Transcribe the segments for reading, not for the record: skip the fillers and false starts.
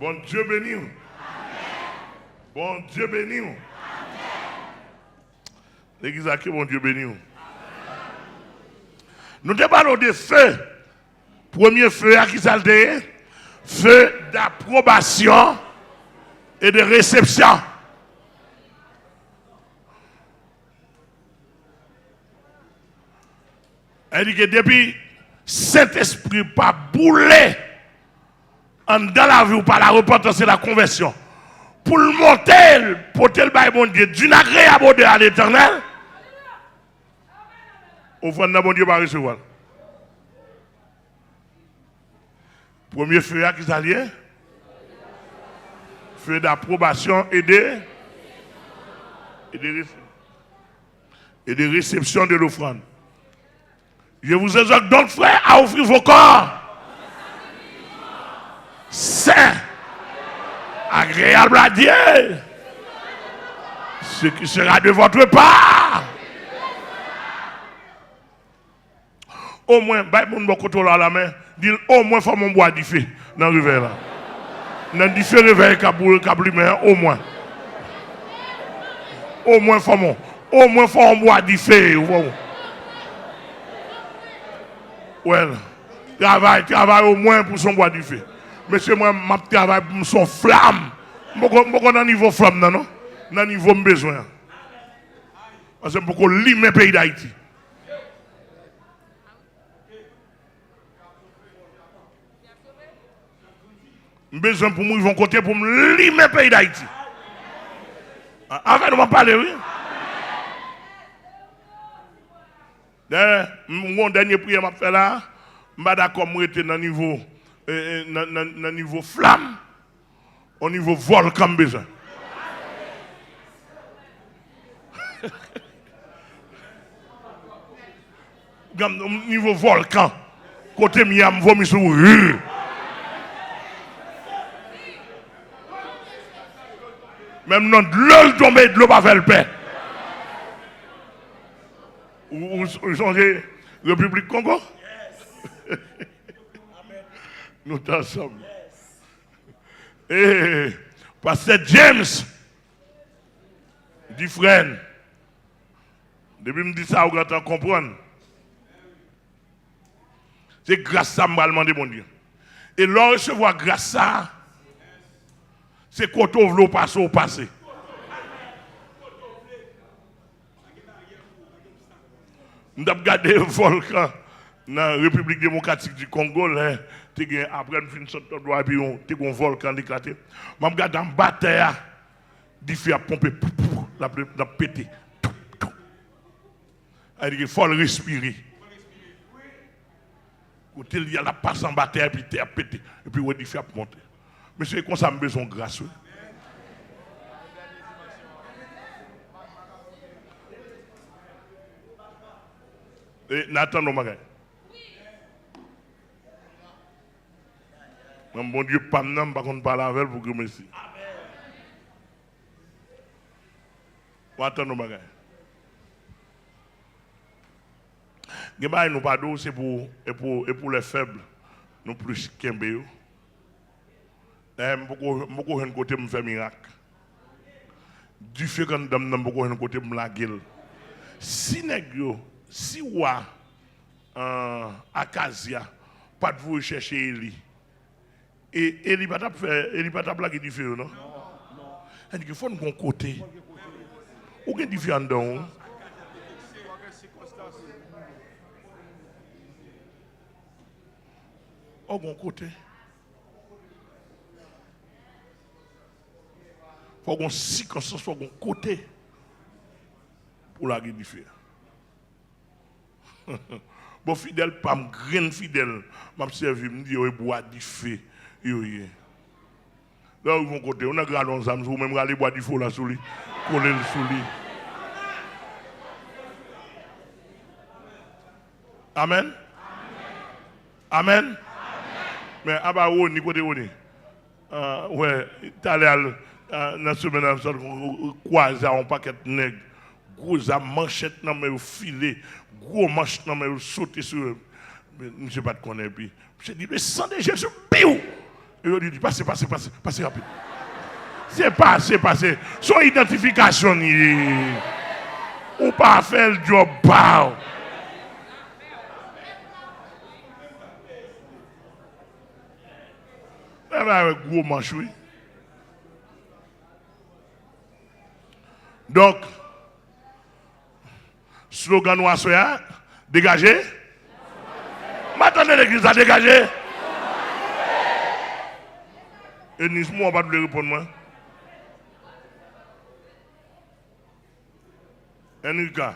Bon Dieu béni. Bon Dieu béni. L'église a que bon Dieu béni. Nous te parlons de feu. Premier feu à qui ça le feu d'approbation et de réception. Elle dit que depuis Saint-Esprit pas boulé dans la vie ou par la repentance et la conversion, pour le monter, pour le bail bon Dieu, d'une agréable odeur à l'éternel, au fond de bon Dieu va recevoir. Premier feu à qui ça lié? Feu d'approbation et de réception de l'offrande. Je vous exhorte donc, frère, à offrir vos corps saints, agréables à Dieu, ce qui sera de votre part. Au moins, mon côté à la main, dit au moins, il faut mon bois du feu dans le réveil là. Dans le feu réveil, au moins. Au moins, il faut mon bois du feu. Ouais, travaille au moins pour son bois du feu. Monsieur, moi, je travaille pour son flamme. Je ne suis pas dans niveau flamme, non? Dans niveau besoin. Parce que je suis limer le pays d'Haïti. J'ai besoin pour moi, ils vont côté pour me limer le pays d'Haïti. Avant de m'en parler, oui. Mon dernier prière m'a fait là, je suis d'accord, moi j'étais dans le niveau flamme, au niveau volcan besoin. Au niveau volcan, côté miam vomi sur rue. Même non de l'eau tombée, de l'eau pas faire le paix. Vous changez République Congo? Yes. Nous sommes ensemble. Et Pasteur James dit frère, depuis que je me dis ça, vous allez comprendre. C'est grâce à ça que je vais demander mon Dieu. Et là, recevoir grâce à ça, c'est quand on veut passer au passé. Nous avons regardé le volcan dans la République démocratique du Congo. Après, nous finissons de droit et puis on a un volcan éclaté. Je regarde en bataille, il fait pomper, la péter. Il faut respirer. Quand il y a la passe en bataille, puis il a pété. Et puis il fait monter. Mais c'est comme ça que besoin de grâce. Et Nathan, non, magasin. Mon Dieu, pas de nom, par contre, pas la veille pour que merci. Nathan, non, magasin. Geba, nous pas d'eau, c'est pour les faibles, nous plus qu'un béo. Beaucoup de côté me fait miracle. Du fait que nous avons beaucoup de côté me la gueule. Si nègre, si wa Acacia, pas de vous chercher Eli. Et Eli pas ta blague du feu, non? Non. Il dit qu'il faut nous côté. Ou qu'il différent dedans. Au bon côté. Il faut qu'on circonstance soit bon côté pour la guerre du feu. Bon fidèle, pas un grain fidèle, m'a servi, me dit, bois du feu. Là, ils vont côté, on a gardé nos âmes, ou même aller boire du feu là sous lui, coller le sous lui. Amen. Amen. Mais à on ni côté on ouais, t'allais dans la semaine croiser un paquet de nègres, gros manchette dans mes filets, gros manche dans mes sauter sur. Mais je ne sais pas de connaître puis. Je dis mais sang de Jésus, piou. Et il dit, passez rapide. C'est passé. Son identification, ou pas faire le job, pas. Avec gros manche, oui. Donc, slogan noir, dégagez. M'attendez l'église à dégager. Et Nismo, on va te répondre, moi. Enrika.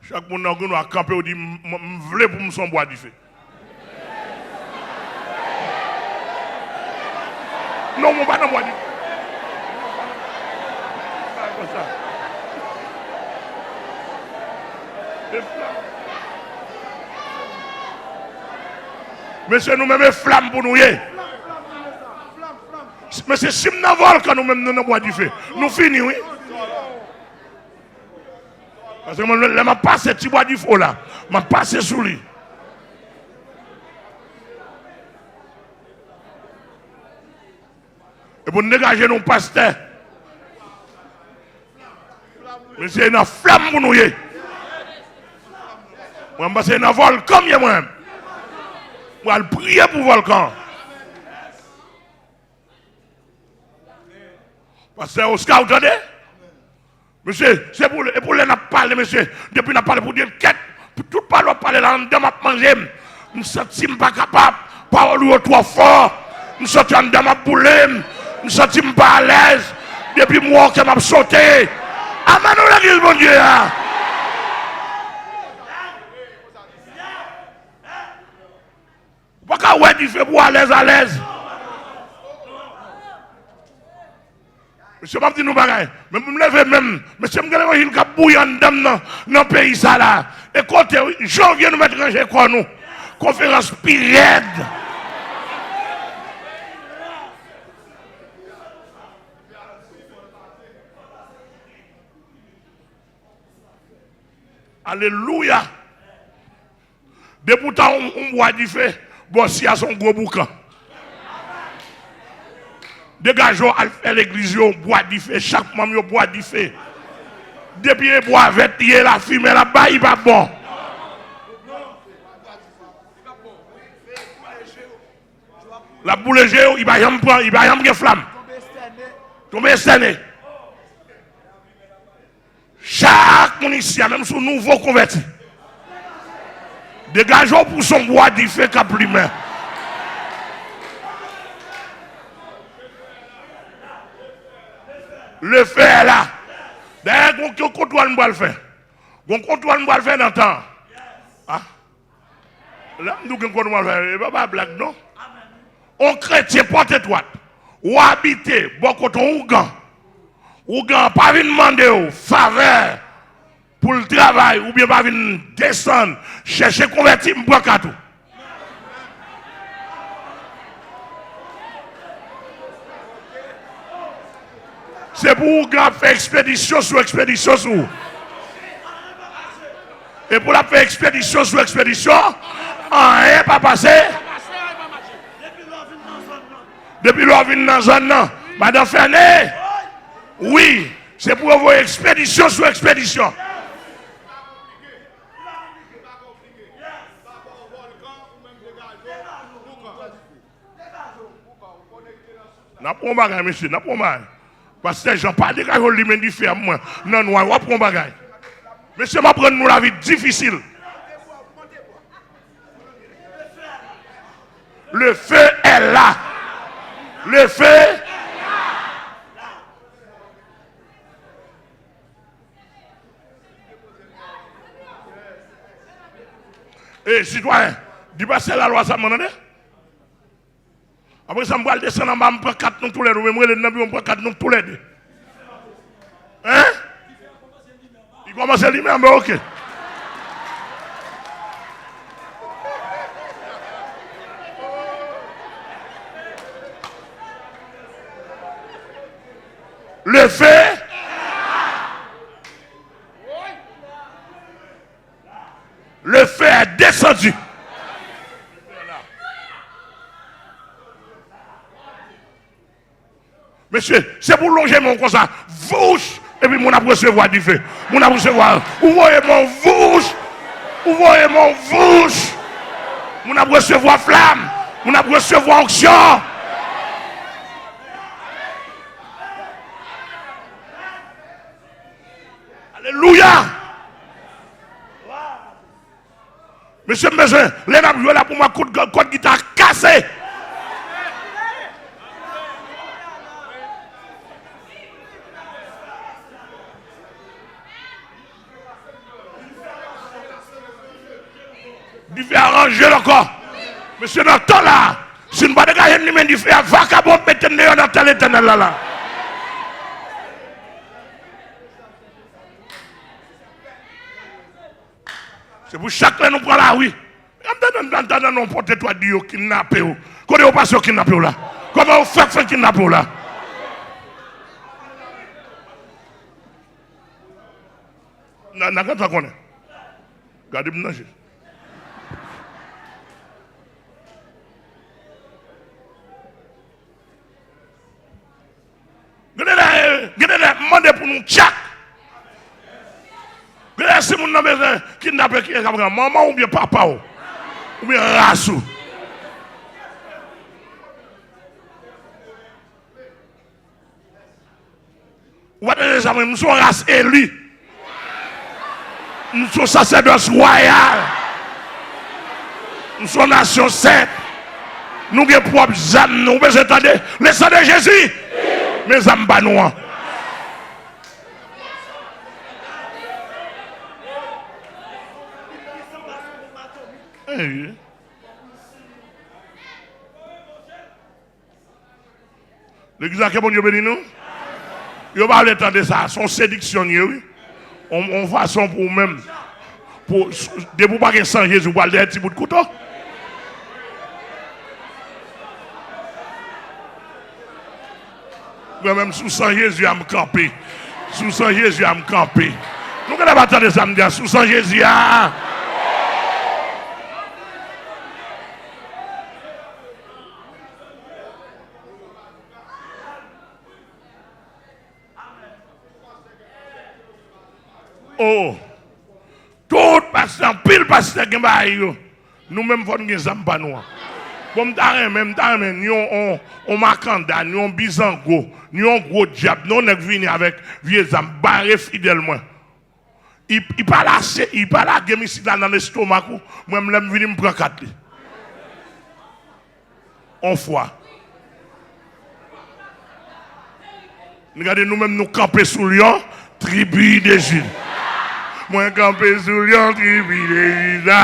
Chaque monde a campé, on dit, je veux pour me son bois du feu. Non, mon pas dans bois du feu. Monsieur, nous-mêmes, les flammes pour nous. Mais c'est si nous avons quand nous-mêmes nous bois du feu. Nous finissons, oui. Parce que je m'a passé petit bois du feu là. Je passé sous lui. Et pour nous dégager nos pasteurs. Mais c'est une flamme pour nous. Moi, c'est un volcan, moi-même. Je vais prier pour le volcan. Pasteur Oscar, vous entendez? Monsieur, c'est pour les parler, monsieur. Depuis qu'on a parlé pour dire quête, pour tout parler là, on m'a mangé. Je ne suis pas capable. Parole ou trop fort. Je suis en dedans ma boule. Je ne suis pas à l'aise. Depuis moi, je m'a sauté. Amen, l'église, mon Dieu. Pourquoi ouais, tu fais pour à l'aise? Monsieur m'a dit nous bagaille. Mais je me lève même. Monsieur me dit qu'il y a bouillant dans le pays ça là. Et quand janvier nous mettre ranger quoi nous? Conférence période. Alléluia. De pourtant on boit du feu. Bon, si à son gros boucan. Dégageons à faire l'église, on boit du feu. Chaque membre boit du feu. Depuis les bois avec la fumée là-bas, il va bon. La boule géo, il va y avoir une flamme. Tomber cerné. Chaque monde ici, même sous nouveau converti. Dégageons pour son bois du feu cap lui-même. Le feu est là. D'ailleurs, on contrôle le faire. On contrôle le faire dans le temps. Ah? Là, nous contrôle le faire. Il n'y a pas de blague, non? On chrétien porte étoile. Ou habiter, bon côté Ougan. Ougan, pas venir demander faveur pour le travail, ou bien pas venir descendre, chercher convertir, me prendre tout. C'est pour Ougan faire expédition sur expédition sur. Et pour la faire expédition sur expédition, rien pas passé. Depuis l'on vient dans la zone, Madame Fernet, oui, c'est pour avoir expédition sur expédition. N'a pas un bagage, monsieur, n'a pas un bagage. Parce que j'en parle de gars qui lui dit faire moi. Non, non, on va prendre un bagage. Monsieur, m'a prendre nous la vie difficile. Le feu est là. Le feu est là. Et citoyen, dis pas c'est la loi, ça m'en est. Après ça, je vais descendre en bas, je prends 4 noms tous les deux. Je prends 4 noms tous les deux. Hein? Il commence à lui-même, mais ok. Le feu. Le feu est descendu. Monsieur, c'est pour loger mon comme ça. Vouche. Et puis, mon a recevoir du feu. Mon a recevoir. Vous voyez mon vouche. Vous voyez mon vouche. Mon a recevoir flamme. Mon a recevoir onction. Alléluia. Monsieur, monsieur, les gens jouent là pour moi, coup de guitare cassé. Il fait arranger le corps. Monsieur, dans le temps là, si nous ne pouvons pas gagner, il fait vacabond, mettez-le dans l'éternel là. C'est pour chaque fois nous prend la rue. Nous portez toi Dieu kidnappé. Comment on passe au kidnappé là? Comment on fait kidnappé là? N'a pas connaît. Regardez-moi. Demandez pour nous tchak. Si vous avez besoin kidnapper qui est maman ou bien papa ou bien race. Ou bien ça, nous sommes race élue. Nous sommes sacerdoce royal. Nous sommes nation sainte. Nous avons propres âmes. Nous besoin entendre le sang de Jésus. Mes âmes banouan. L'église a bon Dieu béni nous. Il va pas attendre ça, son séduction oui. On façon pour même pour de pour pas que sans Jésus pour aller un petit bout de couteau. Même sous sang Jésus à me camper. Sous sang Jésus à me camper. Nous allons pas attendre ça me dire sous sang Jésus à oh, tout pasteur, pile pasteur qui m'a nous-mêmes, nous avons des âmes. Comme même, on Makanda, nous on Bizango, nous on gros diable, nous on est venu avec vieux âmes, barré fidèlement. Il parle assez, il parle à game ici dans l'estomac, moi je suis venu me prendre 4. On foi. Regardez nous-mêmes, nous camper sous Lyon, tribu de Jules. Moi, campé sous Lyon, tribu de Jules.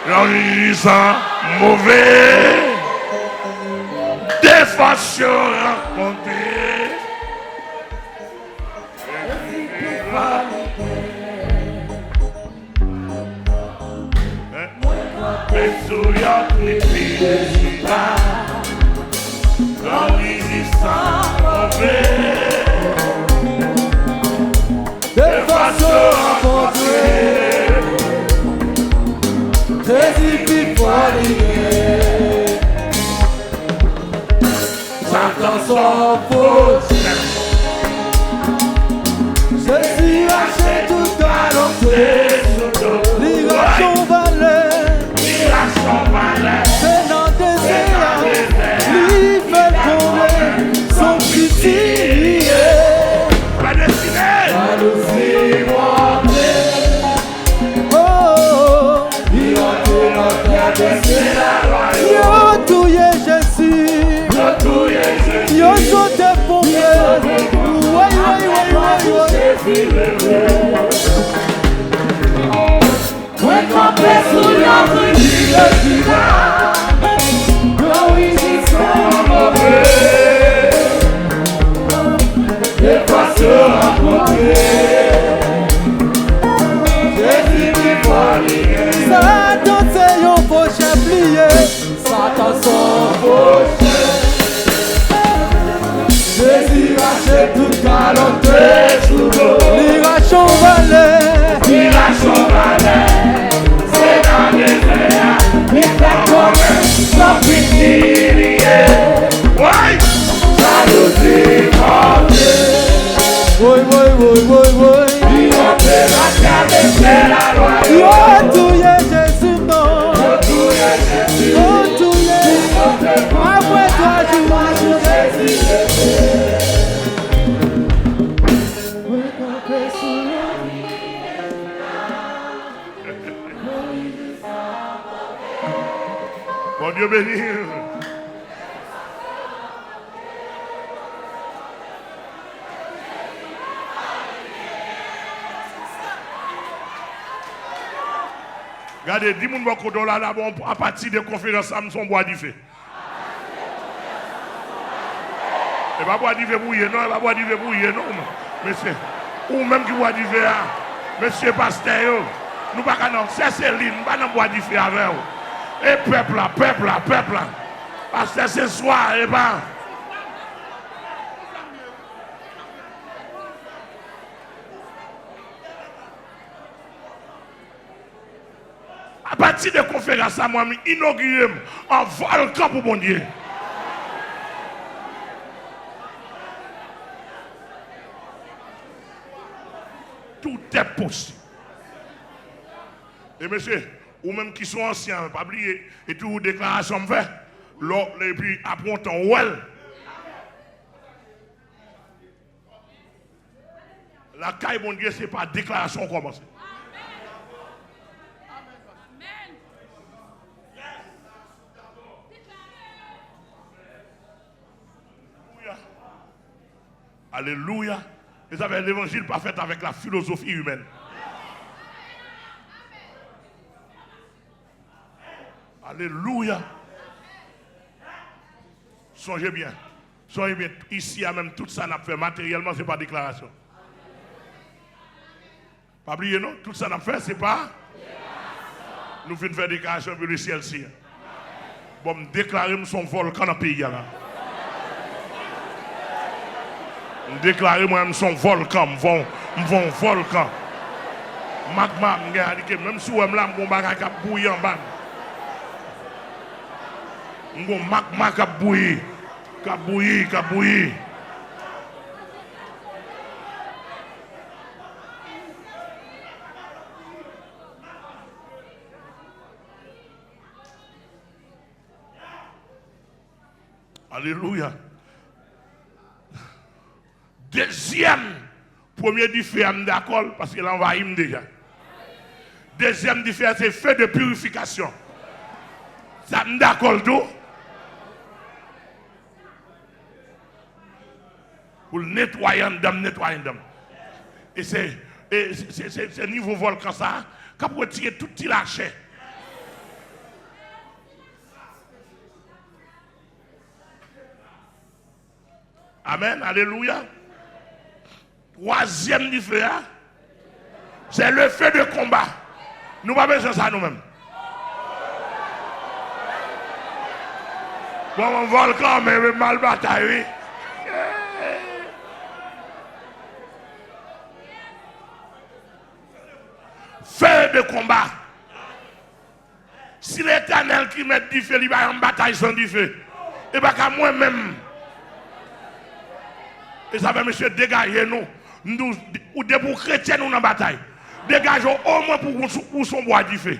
J'en sens mauvais. Des fois, je rencontré. Campé sous Lyon, tribu de Jules. J'en sens mauvais. Des fois, je rencontré. Satan s'en fausse. Je suis racheté tout à l'entrée. L'iration valait. C'est dans des airs. Lui fait tomber son petit. Pas destiné. Pas destiné. Yo touye Jésus, yo sauté pour moi. Moi campé sous l'ombre du Jésus, oui j'y sens mauvais. Des fois se rencontrer, Jésus qui va lier. Satan c'est yon fauché plié, Satan son fauché. Jésus rachète tout galanté sous l'eau. L'iration valait, c'est dans les airs. Il fait comme un sans pitié. Ouais, ça Regardez, 10 000 beaucoup là, bon, à partir de conférences, ça me sont bois d'ifé. Et pas boire d'ifé bouillé, non, et pas boire d'ifé bouillé, non, monsieur. Ou même qui boit d'ifé, monsieur pasteur, nous pas qu'à non, c'est l'île, nous pas qu'à boire d'ifé avec vous. Et peuple là, parce que ce soir, et pas. À partir de conférence, moi, inauguré un volcan pour mon Dieu. Tout est possible. Et monsieur, ou même qui sont anciens, pas oublier, et tout déclaration fait, et puis après on t'en well. La caille, mon Dieu, c'est pas déclaration commencée. Alléluia. Vous avez l'évangile pas fait avec la philosophie humaine. Alléluia. Songez bien. Songez bien. Ici, même tout ça n'a fait matériellement, ce n'est pas déclaration. Pas oublier, non? Tout ça n'a fait, ce n'est pas. Nous venons faire déclaration pour le ciel-ci. Bon, déclarer son volcan dans le pays. Déclarer moi son volcan, mon volcan. Magma, même si on là, mon bagage a bouilli en bas. Mon magma a bouilli. Alléluia. Deuxième, premier différent, d'accord, parce qu'il envahit déjà. Deuxième différent, c'est feu de purification. Ça me d'accord tout. Pour nettoyer nettoyer. Et c'est niveau volcan ça, qui peut retirer tout petit lâcher. Amen, alléluia. Troisième différent, c'est le feu de combat. Nous n'avons pas besoin de ça nous-mêmes. Bon, on volcan, mais mal bataille, oui. Feu de combat. Si l'Éternel qui met du feu, il va en bataille sans du feu. Et pas qu'à moi-même. Et ça fait, monsieur, dégagez-nous. Nous, ou des pour chrétiens, nous dans la bataille. Dégageons au moins pour son bois du feu.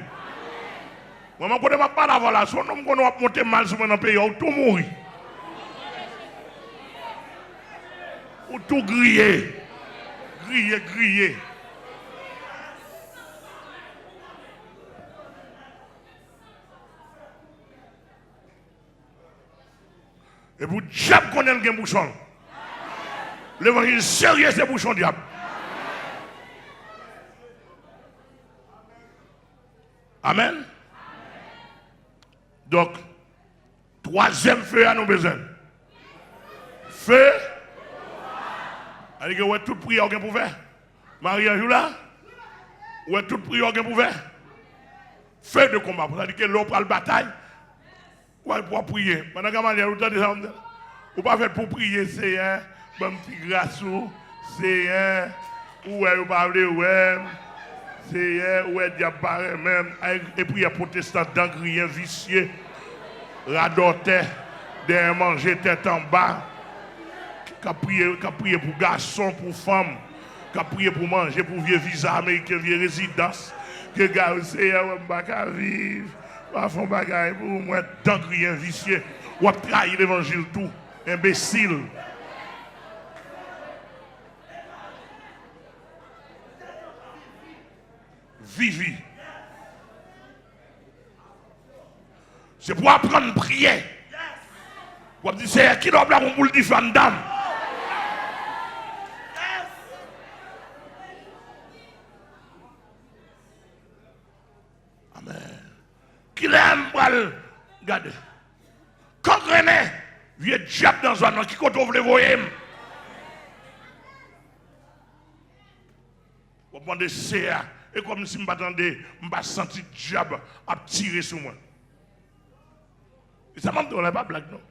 Moi, je ne peux pas l'avoir là. Si on va monter mal sur mon pays, on tout mourir. Ou tout griller. Griller. Et pour diable qu'on ait un bouchon. L'évangile sérieux, c'est bouchon diable. Amen. Donc, troisième feu à nos besoins. Feu. Allez, ouais, toute prière qu'on peut faire. Marie-Ange là. Ouais, toute prière qu'on peut faire. Feu de combat. Vous avez dit que l'on prend la bataille. Ouais, pour prier. Pendant que vous ne pas faire pour prier, c'est un petit grâce, c'est un, ouais, vous parlez, ouais, c'est un, ouais, diable même, et puis il y a protestant d'angrier vicieux, radoté, de manger tête en bas, qui a prié pour garçons, pour femmes, qui a prié pour manger, pour vieux visa américain, vieux résidence, que gars, c'est un, ouais, pas vivre. Pas font bagaille pour moi, d'angrier vicieux, ou à trahir l'évangile tout, imbécile. Vivi. C'est pour apprendre à prier. Pour dire, c'est qui doit avoir pour le dire femme dame. Amen. Regardez. Quand René, vieux diable dans un qui compte vous le voyez. Vous demandez CA. Et comme si je m'attendais, je me senti diable à tirer sur moi. Et ça m'a dit, on n'est pas blague, non?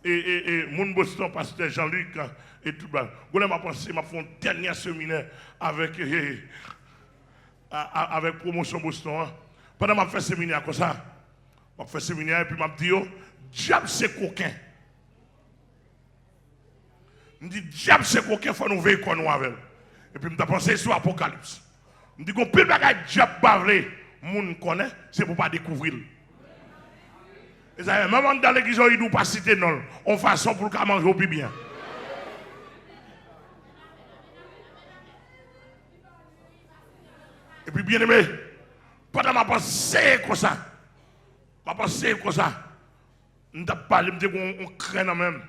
Et mon Boston, pasteur Jean-Luc, et tout ça. Je m'a pensé, m'a fait un dernier séminaire avec Promotion Boston. Pendant que je fais séminaire comme ça, je fais séminaire et puis je me dis, oh, diable c'est coquin. Je me dis, diable c'est coquin, il faut nous veiller quoi nous avec. Et puis je me pensé sur l'Apocalypse. Je me dis, qu'on peut pas diable bavler, moun connaît, c'est pour pas découvrir. Et ça, même dans l'église, il ne doit pas citer non. On façon pour le manger au plus bien. Et puis bien aimé, pendant ma pensée comme ça, on t'a parlé, on crée dans même,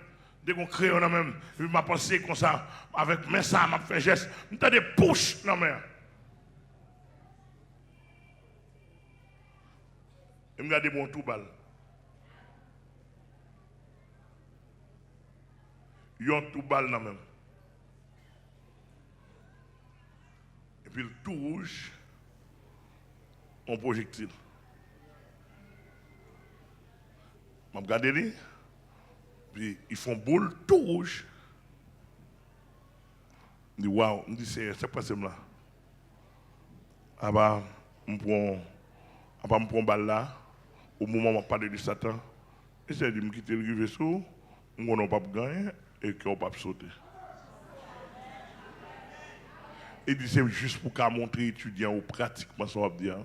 dès qu'on crée dans même, puis ma pensée comme ça, avec mes ça, m'a fait geste, on t'a des push dans même. Et me garder mon tout balle. Yon tout balle dans même. Et puis le tout rouge, on projectile. Je regarde les, puis ils font boule tout rouge. Je dis waouh, je dis c'est pas ça là. Ah bah, je prends balle là, au moment où je parle de Satan, et c'est de me quitter le vaisseau, on n'a pas gagné et qu'on n'a pas sauter. Et dit c'est juste pour qu'à montrer étudiants ou pratiquement ça va dire.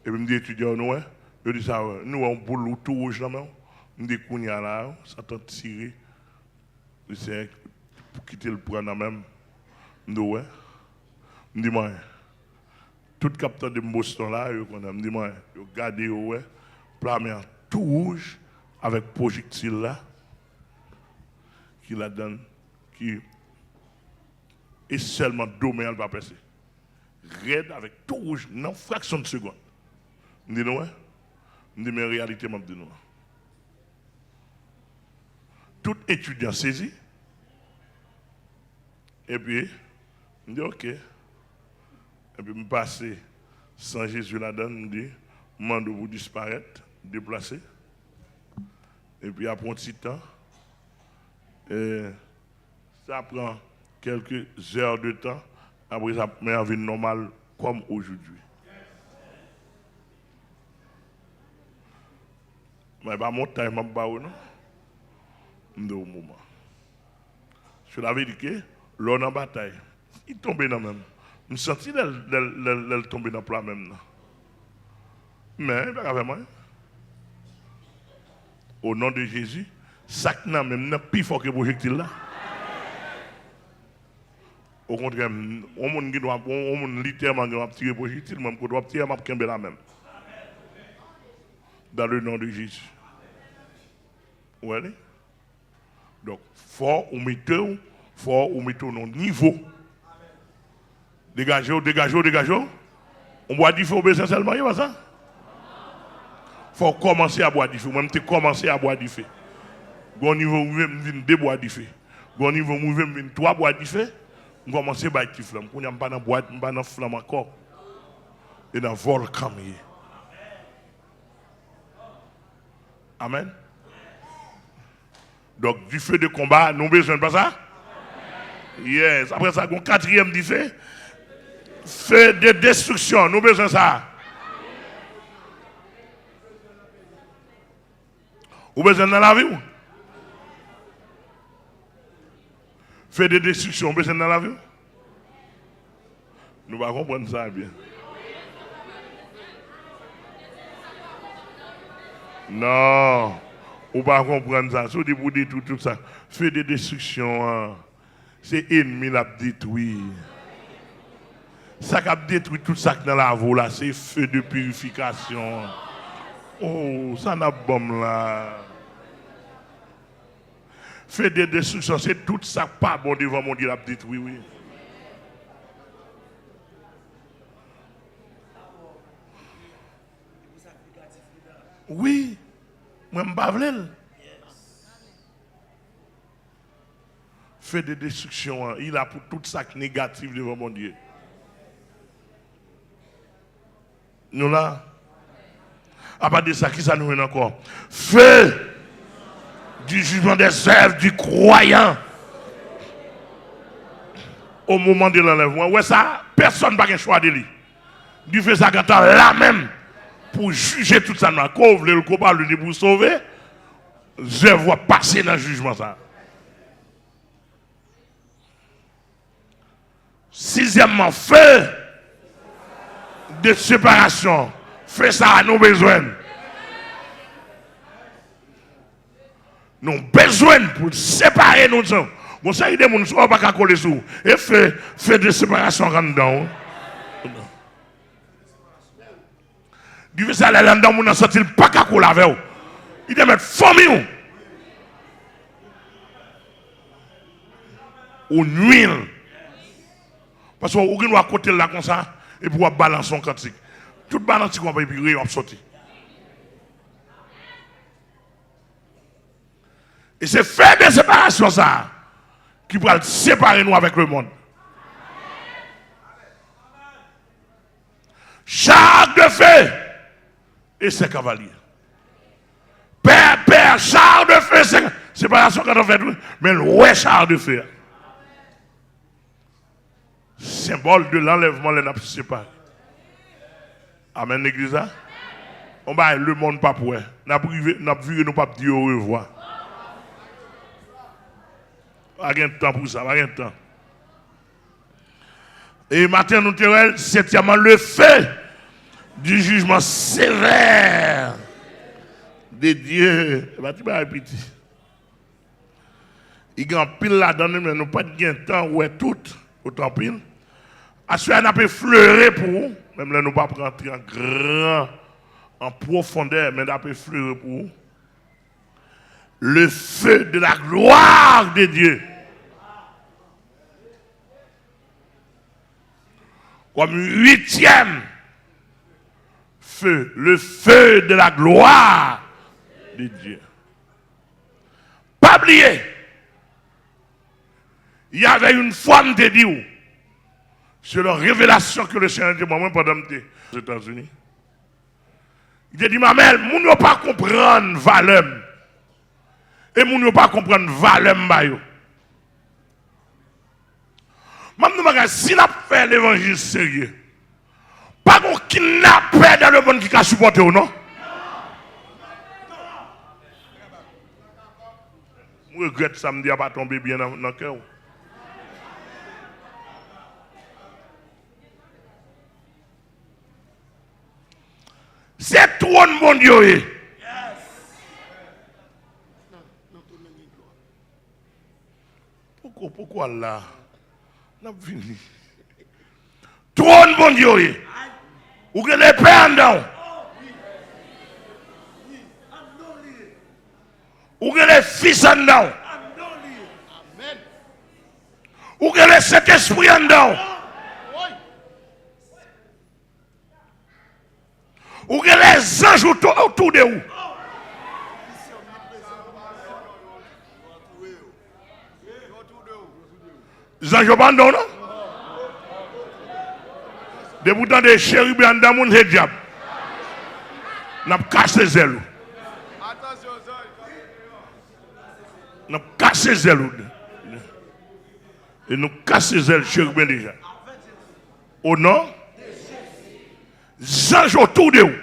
Et puis me dit étudiants nous je dis ça nous on boule tout rouge là même. Me dit qu'on y a là, ça t'a tiré. C'est pour quitter le point là même. Nous me dit moi tout capteur de Boston là, me dit moi regardez ouais, plan tout rouge avec projectile là qui la donne qui et seulement domaine elle va passer. Raide avec tout rouge, non fraction de seconde. Je dis non, je dis mais en réalité, je dis non. Tout étudiant saisi. Et puis, je dis ok. Et puis, je passe sans Jésus là-dedans, je dis, je demande vous disparaître, déplacer. Et puis, après un petit temps, ça prend quelques heures de temps, après ça met en vie normale comme aujourd'hui. Mais pas mon temps, je ne pas non. Je au moment. Je l'avais dit que l'on en bataille, il tombait dans le même. Je me sentis d'elle tomber dans le plat même. Mais, pas vraiment. Au nom de Jésus, ça n'a même plus fort que le projectile là. Au contraire, on doit littéralement tirer le projectile, même qu'on doit tirer la même. Dans le nom de Jésus. Ouais. Donc, fort ou mettez au niveau. Dégagez. On boit du feu essentiellement, il va ça? Il faut commencer à boire du feu. Même commencer à boire du feu. Au niveau où vous deux boire du feu. Au niveau où vous trois boire du feu. On commence à boire du flamme. On n'a pas de boire, on n'a pas de flamme encore. Et dans le volcan. Amen. Donc, du feu de combat, nous avons besoin de pas ça? Yes. Après ça, on quatrième du feu. Feu de destruction, nous avons besoin de ça. Vous avez besoin dans la vie? Feu de destruction, vous avez besoin dans la vie? Nous ne pouvons pas comprendre ça bien. Non. On ne peut pas comprendre ça. Si vous dites tout ça, feu de destruction, c'est ennemi qui a détruit. Ça qui a détruit tout ça dans la voie là, c'est feu de purification. Oh, ça n'a pas bombe là. Feu de destruction, c'est tout ça pas bon devant mon Dieu, qui a détruit, oui. Oui, moi, je ne pas. Fait de destruction, il a pour tout ça négatif devant mon Dieu. Nous là, à part de ça, qui ça nous met encore? Feu du jugement des œuvres du croyant au moment de l'enlèvement. Ouais, ça, personne n'a pas choix de lui. Dieu fait ça quand là même pour juger tout ça. Quand vous voulez le coupable pour sauver, je vois passer dans le jugement ça. Sixièmement, feu de séparation. Fais ça à nos besoins. Nous avons besoin pour séparer nous. Bon, ça, il y a des gens qui ne pas coller sous. Et feu de séparation là-dedans. Du fait ça, là-dedans, on n'a sorti pas qu'à coller avec vous. Il doit mettre famille. Ou nuire. Parce qu'on doit côté là comme ça et pour balancer son cantique. Tout balance qu'on va puis on sortir. Et c'est fait de séparation ça qui va séparer nous avec le monde. Char de feu et ses cavaliers. Père, char de feu, séparation qu'on a fait, mais le char de feu. Symbole de l'enlèvement, les nappes séparés. Amen, l'église. On va le monde pas pour eux. N'a vu nous pas dire au revoir. Pas de temps pour ça, pas de temps. Et matin, nous terons septièmement le feu du jugement sévère de Dieu. Tu vas répéter. Il y a un pile là-dedans, mais nous pas de temps où est tout, autant pile. À ce qu'on a pu fleurer pour vous, même là, nous ne pouvons pas rentrer en grand, en profondeur, mais nous avons fleurer pour vous. Le feu de la gloire de Dieu. Comme huitième feu, le feu de la gloire de Dieu. Pas oublier, il y avait une femme de Dieu. C'est la révélation que le Seigneur dit moi pendant que j'étais aux États-Unis. Il a dit, ma mère, nous ne pas comprendre valeur. Et nous ne pas comprendre valeur. Maintenant, si nous fait l'évangile sérieux, pas qu'on kidnappe dans le monde qui a supporté ou non? Je regrette samedi à pas tomber bien dans le cœur. C'est trop de bon Dieu. Pourquoi là? N'a fini. Trop de bon Dieu. Ou que les pères en dedans. Ou que les fils en dedans. Ou que les Saint-Esprit en dedans. Ou que les anges autour de vous. Les anges pas non? De pourtant des chérubins en dedans, c'est diable. N'a pas cassé les ailes. N'a pas cassé les ailes. Et nous cassons les ailes chérubins déjà. Au nom des anges autour de vous.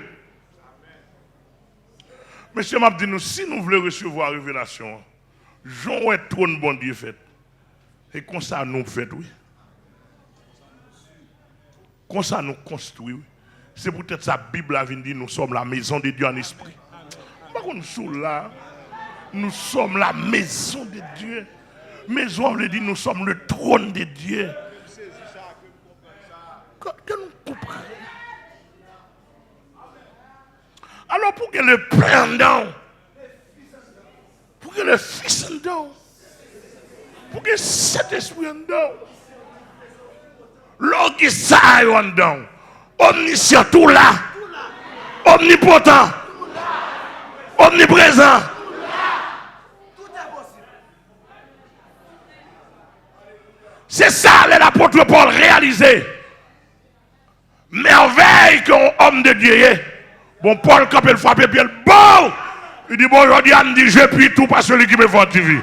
Monsieur m'a dit, si nous voulons recevoir la révélation, j'en ai trop de bon Dieu fait. Et comme ça nous fait, oui. Comme ça nous construisons. C'est peut-être ça, la Bible a dit, nous sommes la maison de Dieu en esprit. Par contre, nous sommes là. Nous sommes la maison de Dieu. Maison, on veut dire, nous sommes le trône de Dieu. Que nous comprenons. Alors pour que le Père en dedans, pour que le Fils en dedans, pour que cet esprit en dedans, l'orgueil en dedans, omniscient tout là, omnipotent, omniprésent. C'est ça l'apôtre Paul réalisé. Merveille qu'un homme de Dieu est. Bon, Paul, quand il frappe, puis il bon. Il dit, bon, aujourd'hui, il me dit, je puis tout par celui qui me fortifie.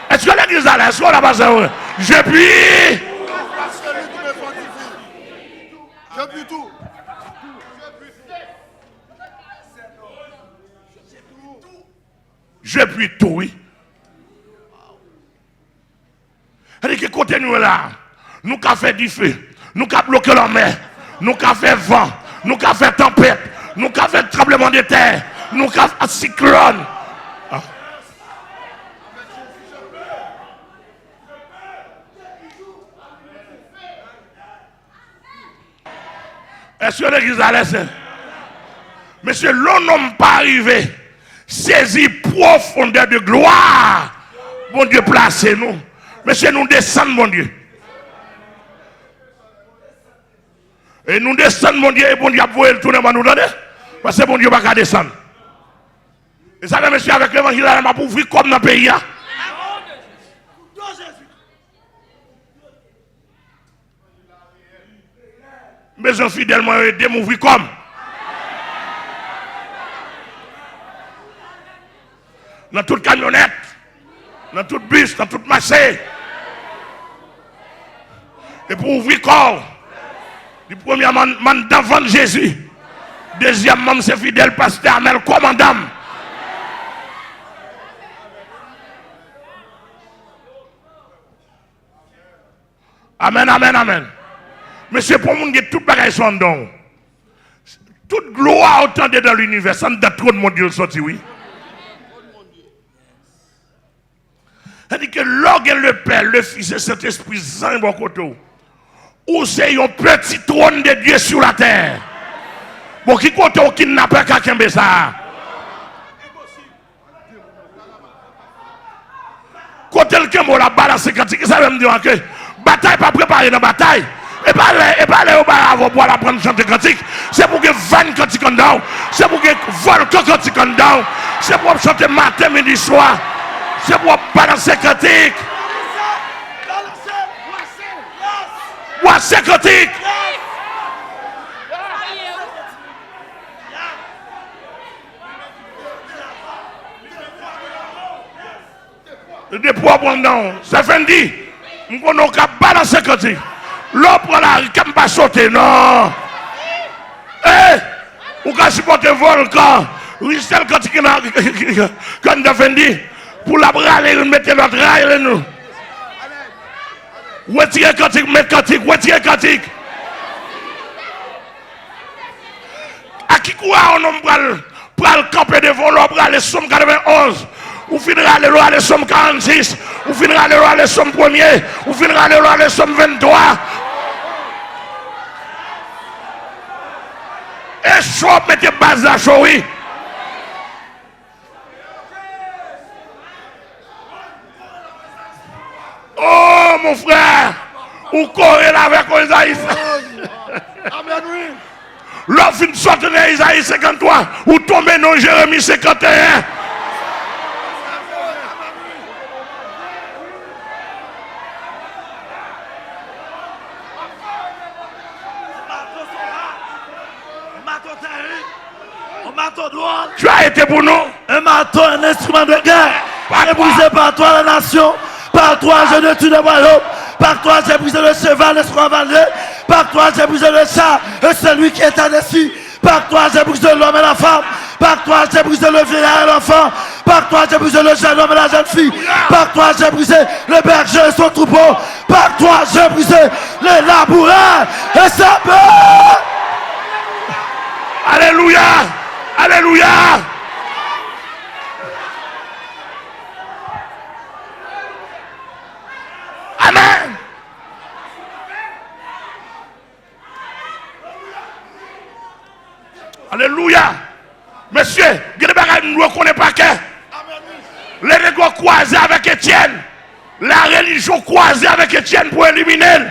Est-ce que l'église a l'air? Est-ce qu'on a pas ça? Je puis. Par celui qui me fortifie. Je puis tout. Je puis tout, oui. Elle dit que côté nous là, nous avons fait du feu, nous avons bloqué la mer, nous avons fait vent, nous avons fait tempête, nous avons fait tremblement de terre, nous avons fait cyclone. Ah. Est-ce que l'église a laissé? Monsieur, l'homme pas arrivé, saisi profondeur de gloire, bon Dieu, placez-nous. Monsieur, nous descendons, mon Dieu. Et nous descendons, mon Dieu, et bon Dieu, vous le tourner, nous donner. Parce que bon Dieu, va descendre. Et ça, monsieur, avec l'évangile, on va ouvrir comme dans le pays. Mais je fidèlement aidé m'ouvrir comme. Dans toute camionnette, dans tout bus, dans toute marché. Et pour ouvrir corps, le premier man d'avant de Jésus. Deuxièmement, c'est fidèle pasteur Amel commandant. Amen, amen, amen. Mais c'est pour nous que tout bagage sont don. Toute gloire autant dans l'univers, sans de trop de mon Dieu sorti, oui. C'est-à-dire que l'orgue le Père, le Fils et cet Esprit Saint, bon côté. Ou c'est un petit trône de Dieu sur la terre. Bon, qui compte au kidnappeur quelqu'un de ça? Quand quelqu'un m'a la balance, ça veut me dire que bataille pas préparée dans la bataille. Et pas les au pour la prendre chanter cantique. C'est pour que 20 cantiques en down. C'est pour que vol cantique en down. C'est pour chanter matin, midi, soir. C'est pour balancer cantique. Balancer cantique. Des poids abondants. Ça fait dit. On a balancer cantique. L'autre là, il ne peut pas sauter, non. Eh, ou quand supporter le volcan, Richel quand il a dit, pour la braler, nous mettons notre rail, nous. Retirez cantique, mettez cantique, retirez cantique. À qui croit on pour le camper devant l'ombre, les sommes 91. Ou finira le roi les sommes 46. Ou finira le roi les sommes 1er. Ou finira le roi les sommes 23. Et chaud, mettez base à chaud, oui. Oh, mon frère. Ou courir là avec Isaïe. Amen, oui. L'offre une sorte de Isaïe 53. Ou tomber dans Jérémie 51. Tu as été pour nous un marteau, un instrument de guerre. J'ai brisé par toi la nation. Par toi, je détruis le royaume. Par toi, j'ai brisé le cheval, le scrovalé. Par toi, j'ai brisé le chat et celui qui est dessus. Par toi, j'ai brisé l'homme et la femme. Par toi, j'ai brisé le vieillard et l'enfant. Par toi, j'ai brisé le jeune homme et la jeune fille. Par toi, j'ai brisé le berger et son troupeau. Par toi, j'ai brisé les laboureurs et sa peur. Alléluia. Alléluia. Amen. Alléluia. Monsieur, ne reconnaît pas que les négos croisés avec Étienne, la religion croisée avec Étienne pour éliminer.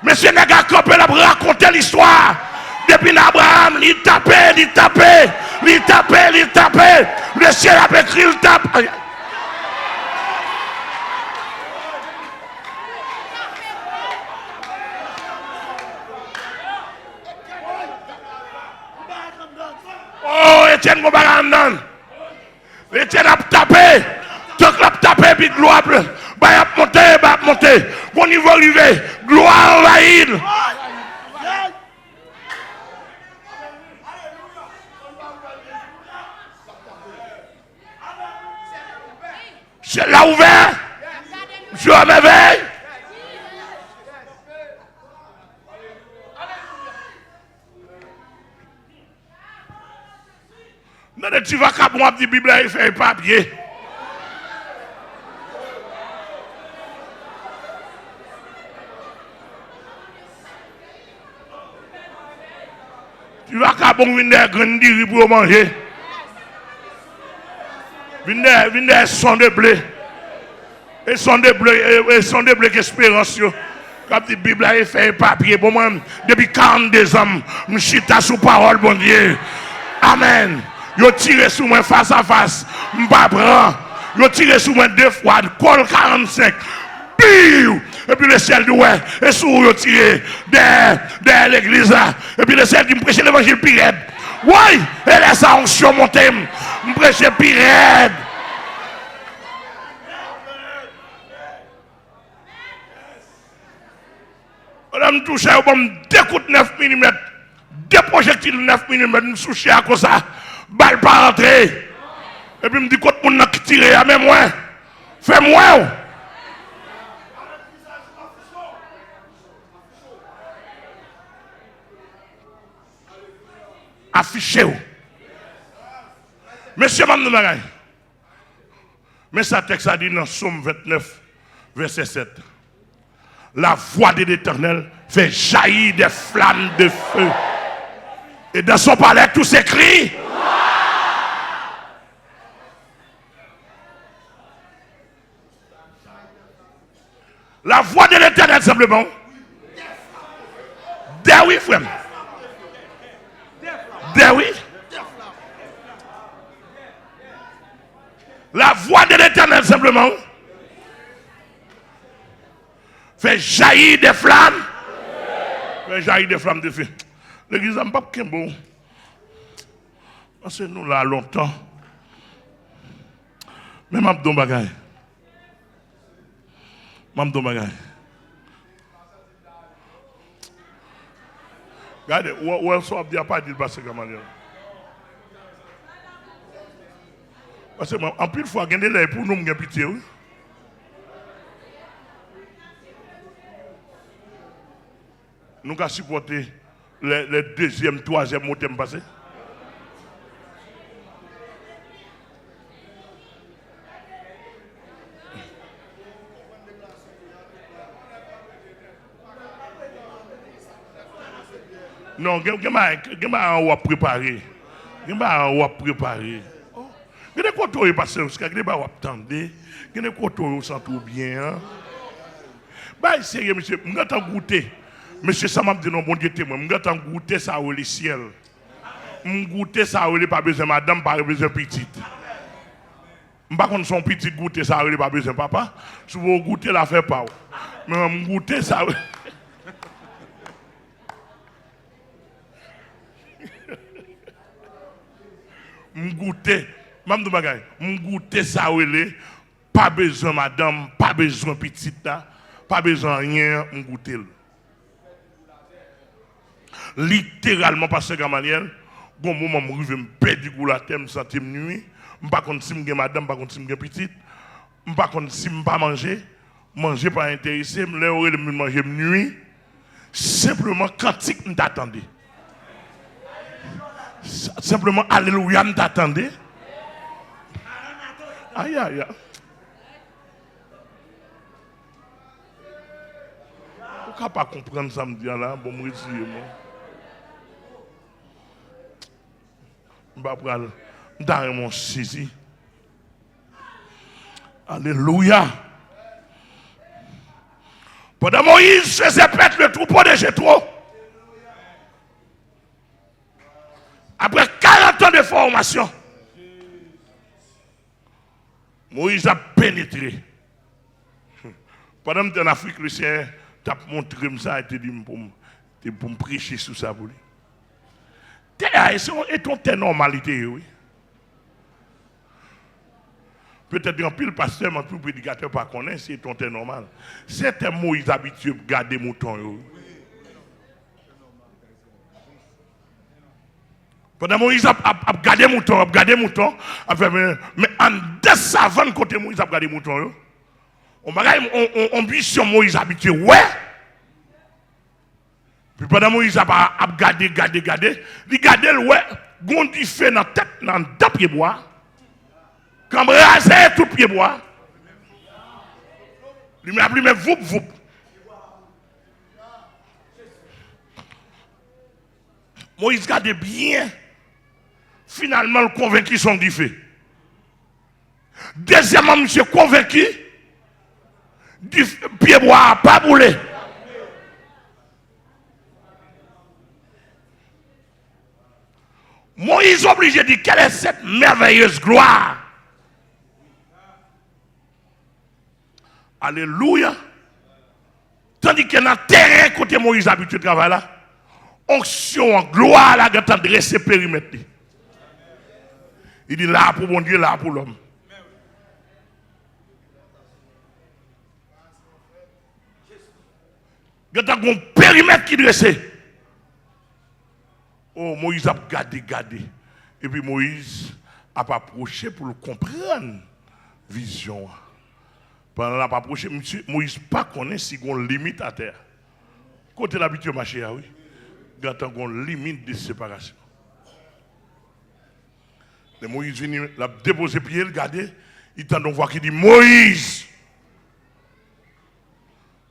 Monsieur n'a qu'à raconter l'histoire. Depuis Abraham, il tapait, il tape. Le ciel a écrit, il tape. Oh, Etienne Gobarandan. Etienne a tapé. Tant qu'il a tapé, puis gloire. Bah, il a monté. Bon niveau arrivé. Gloire envahir. C'est là ouvert. Je m'éveille. Non, tu vas qu'à moi, la Bible, il fait papier. Tu vas qu'à bon venir grandir pour manger. Venir son de blé. Et son de blé qu'espérance. Quand la Bible, il fait papier. Pour moi, depuis 42 ans, je suis sous parole, bon Dieu. Amen. Yo tiré sur moi face à face, m'pa prend. Yo tiré sur moi 2 fois, col 45. Biou! Et puis le ciel dit ouais, et sous yo tiré derrière l'église là. Et puis le ciel dit me prêcher l'évangile pire. Ouais, et laisse ça onction monter, me prêcher pire. On me touche au bon 2 coups de 9 mm, 2 projectiles de 9 mm, me touche à cause ça. Balle pas rentrer. Et puis me dit, quand on a tiré à même moi, fais-moi. Affichez-vous. Monsieur Mamdou Bagay. Mais ça texte a dit dans Somme 29, verset 7. La voix de l'Éternel fait jaillir des flammes de feu. Et dans son palais, tout s'écrit. La voix de l'Éternel, simplement. There oui, frère. There oui. La voix de l'Éternel, simplement. Fait jaillir des flammes. Fait jaillir des flammes de feu. L'église n'a pas qu'un bon. Parce que nous là longtemps. Mais Mamdou Bagay. Mamdou Bagay. Regardez, où est-ce qu'on n'a pas dit le bassin comme ça? Parce que en plus, il faut gagner les pour nous, nous avons pitié. Nous avons supporté le deuxième, troisième mot passé. Non, il y a un préparé. Il y a un préparé. Il y a des côtés qui passent, il y a des côtés qui attendent. Il y a des côtés qui sont tout bien. Bah, sérieux, monsieur, je vais goûter. Monsieur, ça m'a dit non, bon Dieu, je vais goûter ça au ciel. Je vais goûter ça au pas besoin madame, pas besoin petite. Je ne sais pas si son petit goûter ça au pas besoin papa. Si vous goûter, la fait pas. Mais je goûter ça. M'goûter, Mamdou Bagay, m'goûter ça pas besoin madame, pas besoin petite là, pas besoin rien, m'goûter. Littéralement parce que Gamaliel, bon moment m'arrive me perdre du goût la tête, me sentir nuit, m'pas contre si m'gen madame, pas contre si m'gen petite, m'pas contre si m'pas manger pas intéressé, m'lè me manger nuit, simplement cantique m'attendait. Simplement, alléluia, nous t'attendez. Aïe, aïe, aïe. Vous ne pouvez pas comprendre ça, me dire là, bon, me retirer, moi. Je ne vais pas dans mon saisi. Alléluia. Pendant Moïse faisait pète le troupeau de Jétro. Après 40 ans de formation. Moïse a pénétré. Pendant que en Afrique, le Seigneur t'a montré ça et t'a dit pour me prêcher sur ça pour lui. C'est ton normalité, oui. Peut-être qu'un pile pasteur, un pile prédicateur pas connaît, c'est ton temps normal. C'est un Moïse habitué de garder mouton. Pendant Moïse a gardé mouton, mais en deux savants côté Moïse a gardé mouton. On a ambition Moïse habitué, ouais. Puis pendant Moïse a gardé, il gardé le ouais, gondi fait dans tête, dans deux pieds bois. Quand raser tout pied bois. Il m'a appelé mais voup. Moïse garde bien. Finalement, le convaincu son fait. Deuxièmement, monsieur convaincu, du pied bois pas boulé. Moïse obligé de dire quelle est cette merveilleuse gloire. Alléluia. Tandis que dans le terrain, côté Moïse habitué de travailler là, onction, gloire, là, quand on dresse périmètre. Il dit là pour mon Dieu, là pour l'homme. Quand on a un périmètre qui dresse. Oh, Moïse a gardé. Et puis Moïse a approché pour le comprendre. Vision. Pendant la pas approché, Moïse pas connaît si on limite à terre. Côté l'habitude marché, oui. Quand on a une limite de séparation. Et Moïse vient, il a déposé pied, il regarde, il t'a donc voir qui dit Moïse.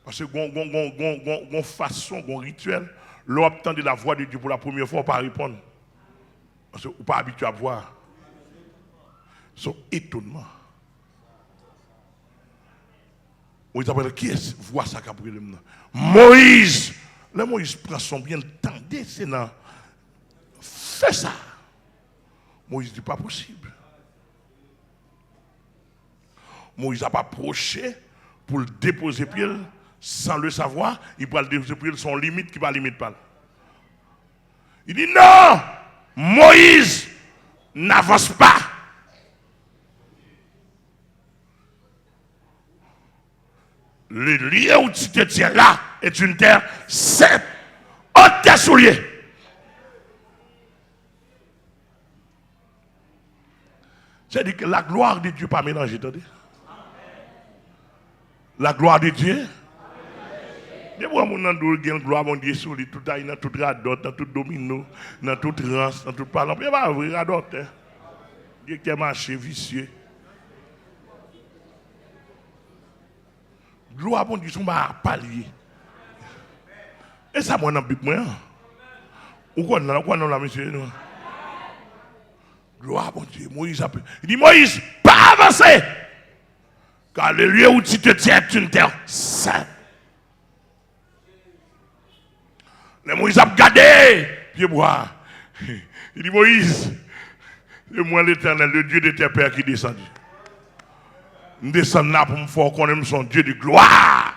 Parce que une façon, un rituel, l'on attend de la voix de Dieu pour la première fois, on ne peut pas répondre. Parce qu'on n'est pas habitué à voir. C'est étonnement. Moïse appelle qui est-ce? Vois ça qu'a pris le nom. Moïse. Là, Moïse prend son bien temps, c'est non. Fais ça. Moïse dit pas possible. Moïse n'a pas approché pour le déposer pied sans le savoir. Il peut le déposer pied son limite qui va limite pas. Il dit non, Moïse n'avance pas. Le lieu où tu te tiens là est une terre sainte. Ôte tes souliers. C'est-à-dire que la gloire de Dieu pas mélangée, attendez. La gloire de Dieu. Mais moi, mon nom de gloire, mon Dieu, sur lui, tout aille, dans toute radote, dans tout domino, dans toute rance, dans tout parlant. Il n'y a pas de radote. Dieu qui a marché vicieux. Gloire, mon Dieu, sont pas palier. Et ça, moi, dans la Bible, ou quoi, dans la monsieur, non? Gloire, mon Dieu, Moïse a pu. Il dit, Moïse, pas avancer. Car le lieu où tu te tiens est une terre sainte. Le Moïse a gardé. Pied bois. Il dit, Moïse, c'est moi l'Éternel, le Dieu de tes pères qui descend. Je descends là pour me faire connaître son Dieu de gloire.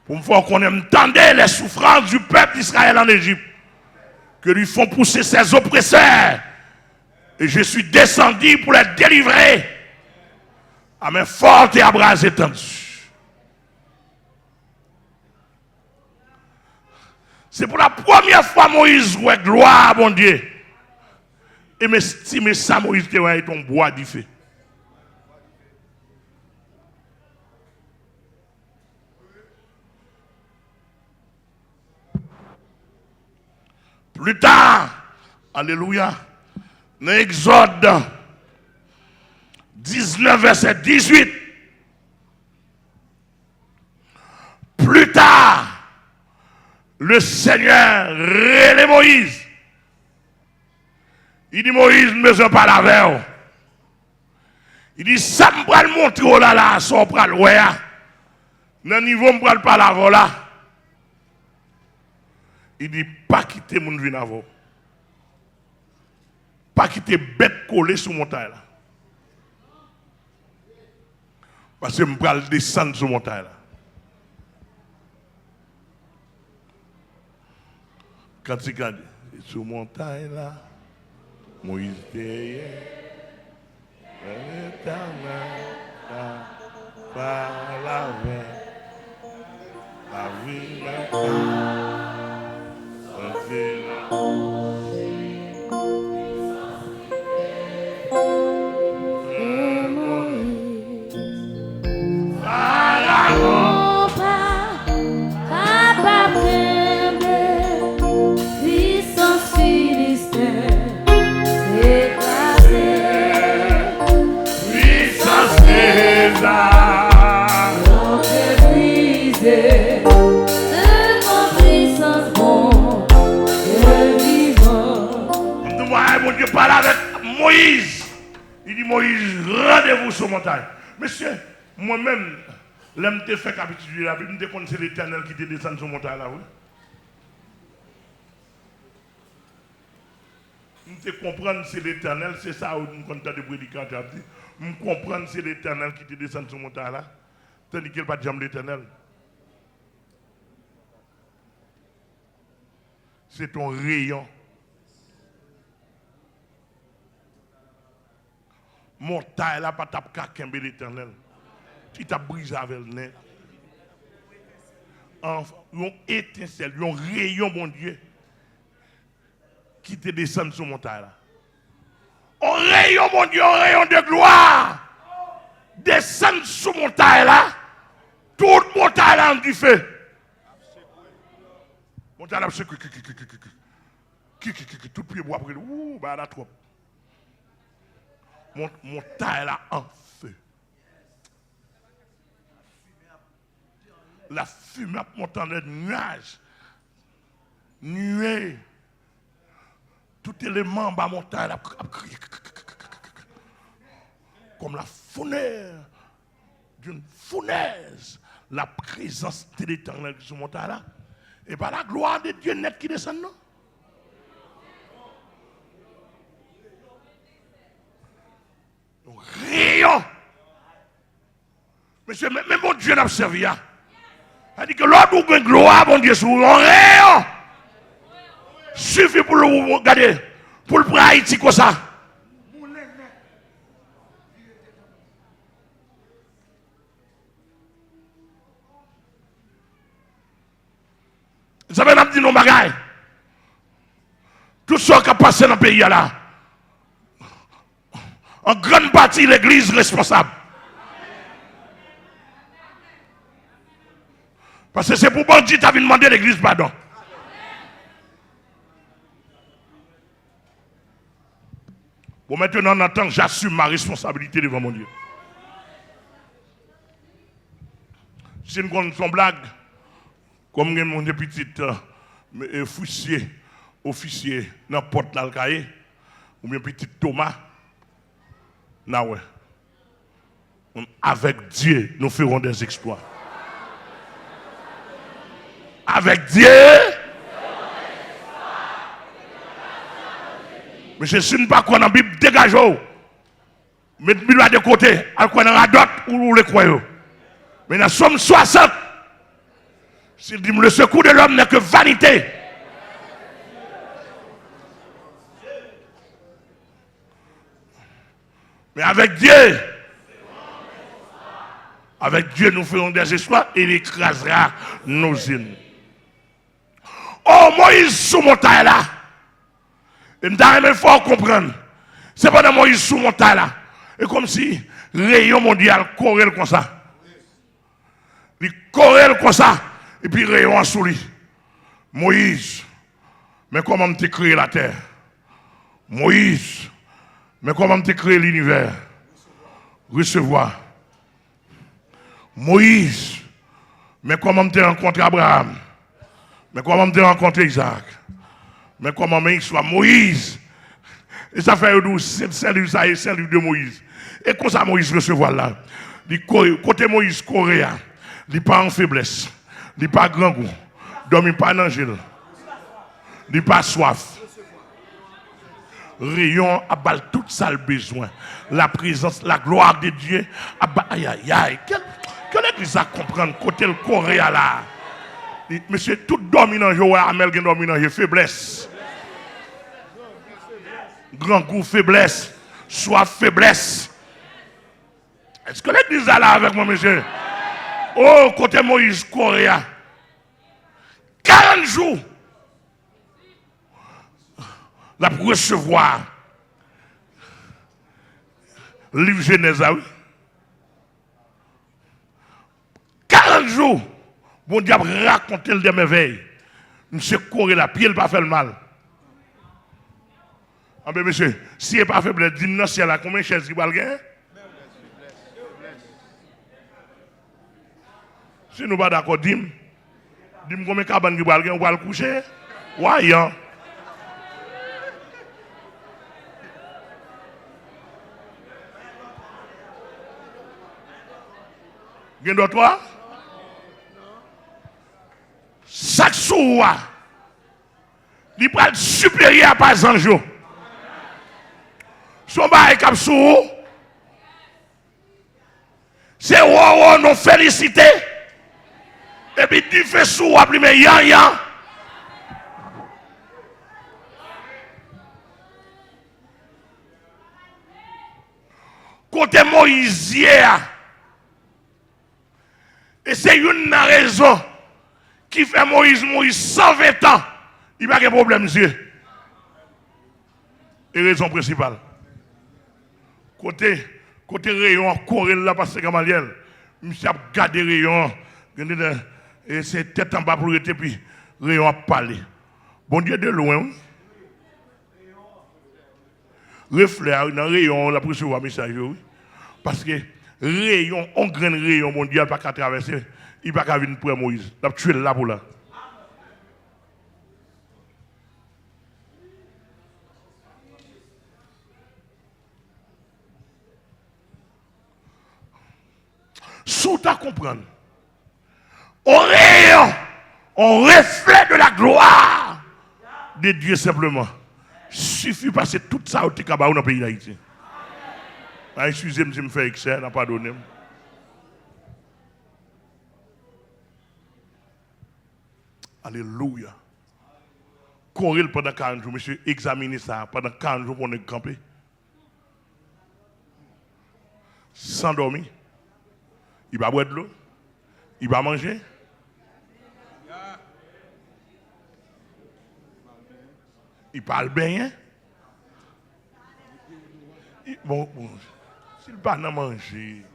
Pour me faire connaître, entendez les souffrances du peuple d'Israël en Égypte. Que lui font pousser ses oppresseurs. Et je suis descendu pour les délivrer à main forte et à bras étendus. C'est pour la première fois Moïse voit gloire à mon Dieu. Et m'estimer ça, Moïse, qui est ton bois du feu. Plus tard, alléluia, dans Exode 19, verset 18, plus tard, le Seigneur relève Moïse. Il dit, Moïse, ne me besoin pas la veille. Il dit, ça me va le montrer, oh là là, ça me va le ouais. Dans le niveau, je ne vais pas la voilà. Il dit, pas quitter mon vie avant. Pas quitter bête collée sur montagne là. Parce que je vais descendre sur montagne là. Quand tu regardes sur montagne là, Moïse derrière, l'éternel par la vie, Mon Dieu parle avec Moïse. Il dit Moïse, rendez-vous sur montagne. Monsieur, moi-même, l'homme te fait capituler la Bible, je me c'est l'Éternel qui te descend sur montagne là, oui. Je comprends c'est l'Éternel, c'est ça où nous comptons de prédicateurs. Je comprends c'est l'Éternel qui te descend sur montagne là. Tandis qu'il n'y a pas de jambe l'Éternel. C'est ton rayon. Montagne là, pas tape qu'à l'Éternel. Tu t'as brisé avec le nez. Une étincelle, un rayon, mon Dieu, qui te descend sur montagne là. Un rayon, mon Dieu, un rayon de gloire. Descend sur montagne là. Toute montagne là, du feu. Montagne là, c'est tout pied bois après. Ouh, bah là, trop. Montagne là en feu. La fumée montant les nuages. Nuée. Tout élément bas montagne là. Comme la fournaise d'une fournaise. La présence de l'Éternel sur montagne là. Et par la gloire de Dieu net qui descend non. Rayon. Monsieur, même mon Dieu n'a servi. Il dit que l'autre ou bien gloire, mon Dieu, sur un rayon. Suffit pour le regarder, pour le prendre Haïti comme ça. Vous savez, on a dit nos bagailles. Tout ce qui a passé dans le pays là. En grande partie, l'église responsable. Parce que c'est pour bandit qui a demandé l'église pardon. Bon, maintenant, en attendant, j'assume ma responsabilité devant mon Dieu. C'est une blague. Comme mon petit officier dans le porte d'Alcaïe, ou bien petit Thomas. Non, ouais. Avec Dieu, nous ferons des exploits. Avec Dieu. Mais je ne suis pas quoi dans la Bible, dégagez-vous. Mettez la Bible de côté, à quoi dans la dot ou les croyez. Mais dans Somme 60, s'il dit le secours de l'homme n'est que vanité. Mais avec Dieu, nous ferons des exploits et il écrasera nos ennemis. Oh, Moïse sous montagne là. Et nous faut comprendre. C'est pas de Moïse sous montagne là. Et comme si rayon mondial courait comme ça. Il courait comme ça. Et puis rayon sous lui. Moïse, mais comment tu créé la terre? Moïse, mais comment tu créé l'univers? Recevoir. Moïse, mais comment tu rencontré Abraham? Mais comment tu rencontré Isaac? Mais comment il soit Moïse? Et ça fait c'est le livre de Moïse. Et comme ça Moïse recevoir là. Côté Moïse coréen, il n'est pas en faiblesse, il n'est pas grand goût, il n'est pas en angèle, il n'est pas soif. rayon a bal tout ça le besoin. La présence, la gloire de Dieu a bal, aïe aïe aïe. Quelle église à comprendre côté le Corée là? Monsieur, tout dominant, je vois Amel qui dominant, je faiblesse. Grand goût, faiblesse. Soif, faiblesse. Est-ce que l'église est là avec moi, monsieur? Oh, côté Moïse, Corée. 40 jours. La pour recevoir. Livre Genèse, oui. 40 jours. Bon Dieu a raconté des merveilles. Monsieur Corée, la pied, il pas fait le mal. Ah ben monsieur, si il n'est pas faible, dis-nous dans ciel, combien de chaises il va gagner? Si nous ne sommes pas d'accord, dis-moi combien de cabanes il va gagner, on va le coucher. Voyons. Vous avez d'autres? Chaque jour, il peut être supérieur par exemple. Son bail cap sous, c'est wow, nous féliciter. Et puis il fait sous, après mais yan. Côté Moïse hier. Et c'est une raison qui fait Moïse 120 ans. Il n'y a pas de problème, monsieur. Et raison principale. Côté rayon, Corée là, parce que Gamaliel, monsieur a gardé rayon, et c'est tête en bas pour être, puis rayon a parlé. Bon Dieu de loin. Reflet dans rayon, la pour recevoir message, oui. Parce que rayon, on grain rayon, mon Dieu, pas qu'à traverser, il n'a pas qu'à venir pour Moïse. Il a tué là pour là. Sous ta comprendre. On rayon, on reflet de la gloire de Dieu simplement. Suffit de passer tout ça au Tikabaou dans le pays d'Haïti. Excusez-moi si je me fais excès, n'a pas donné. Alléluia. Corée pendant 40 jours, monsieur, examinez ça. Pendant 40 jours, on est campé. Sans dormir. Il va boire de l'eau. Il va manger. Il parle bien. Bon, s'il va pas manger.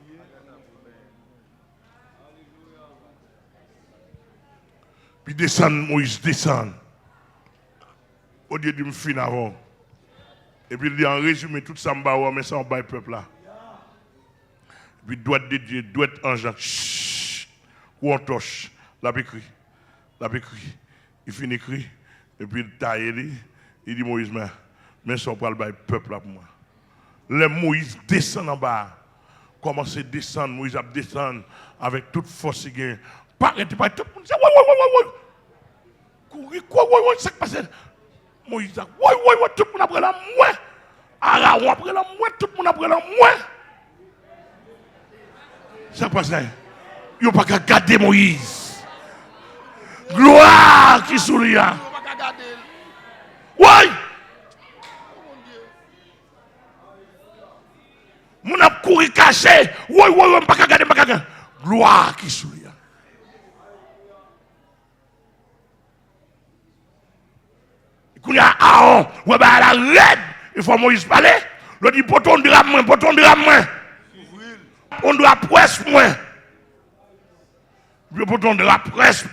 Puis descend, Moïse descend. Au lieu de me finir avant. Et puis il dit en résumé tout ça, mais ça on bat le peuple là. Puis doit de Dieu, doit être ange. Ou on torche. La pécrit. Il finit écrit. Et puis il taille. Il dit Moïse, mais ça on parle le peuple là pour moi. Le Moïse descend en bas. Commence à descendre. Moïse a descendre avec toute force. Arrêtez pas, tout le monde dit ouais. Courir, quoi, ça qui passe. Moïse a ouais, tout le monde après la mouette. Araon après la mouette, tout le monde après la mouette. Ça passe. Il n'y a pas qu'à garder Moïse. Gloire qui sourit. Ouais. Mon a couru caché. Ouais, pas qu'à garder. Gloire qui sourit. Quand il y a Aaron, ouais, bah, la raide, il faut Moïse parler. Il dit, pour ton drame, on doit presse moins. Puis pour ton drame, presse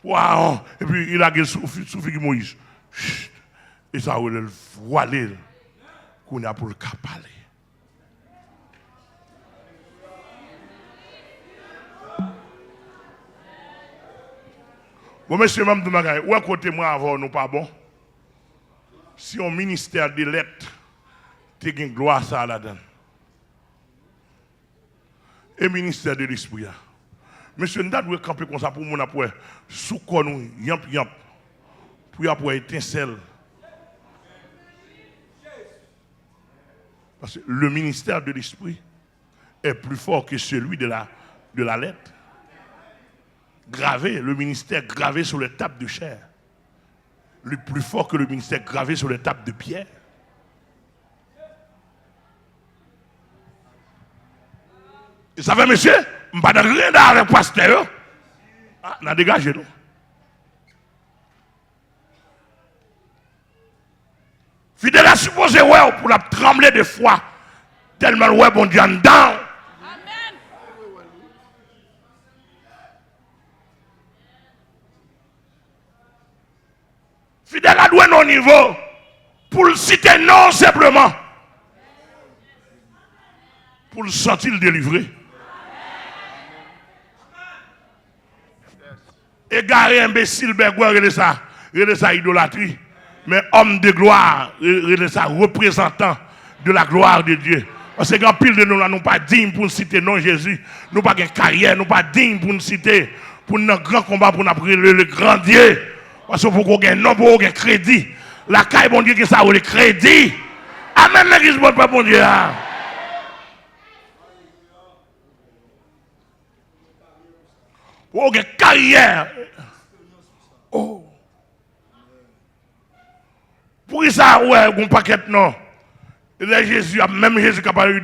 pour Aaron. Et puis il a gagné souffle Moïse. Et ça, il a voilé. Qu'on a pour le cas parler. Bon, monsieur, même de ma où à côté moi avant, nous pas bon. Si on ministère de lettres, tu as une gloire ça là-dedans. Et ministère de l'esprit. Monsieur, nous devons camper comme ça pour mon après. Sous quoi nous, yamp, pour avoir étincelle. Parce que le ministère de l'esprit est plus fort que celui de la lettre. Gravé, le ministère gravé sur les tables de chair. Le plus fort que le ministère gravé sur les tables de pierre. Et ça fait, monsieur, je ne vais pas rien dans le pasteur. Ah, on a dégagé, non? Fidèle a supposé, ouais, pour la trembler de foi. Tellement, ouais, bon Dieu, en dedans. Fidèle a doué nos niveaux pour le citer non simplement. Pour le sentir délivré. Égaré, imbécile, bergois, regardez ça idolâtrie. Mais homme de gloire, regardez ça représentant de la gloire de Dieu. Parce que quand pile de nous là, nous pas dignes pour nous citer non Jésus. Nous pas de carrière, nous pas dignes pour nous citer. Pour notre grand combat, pour nous le grand Dieu. Parce que pour qu'on ait non, pour qu'on ait crédit. La caille, bon Dieu, qui ça, le crédit. Amen, l'église, bon Dieu. Pour qu'on ait carrière. Oh. Pour ça, ouais, on paquet non. Et là, Jésus, même Jésus qui a parlé,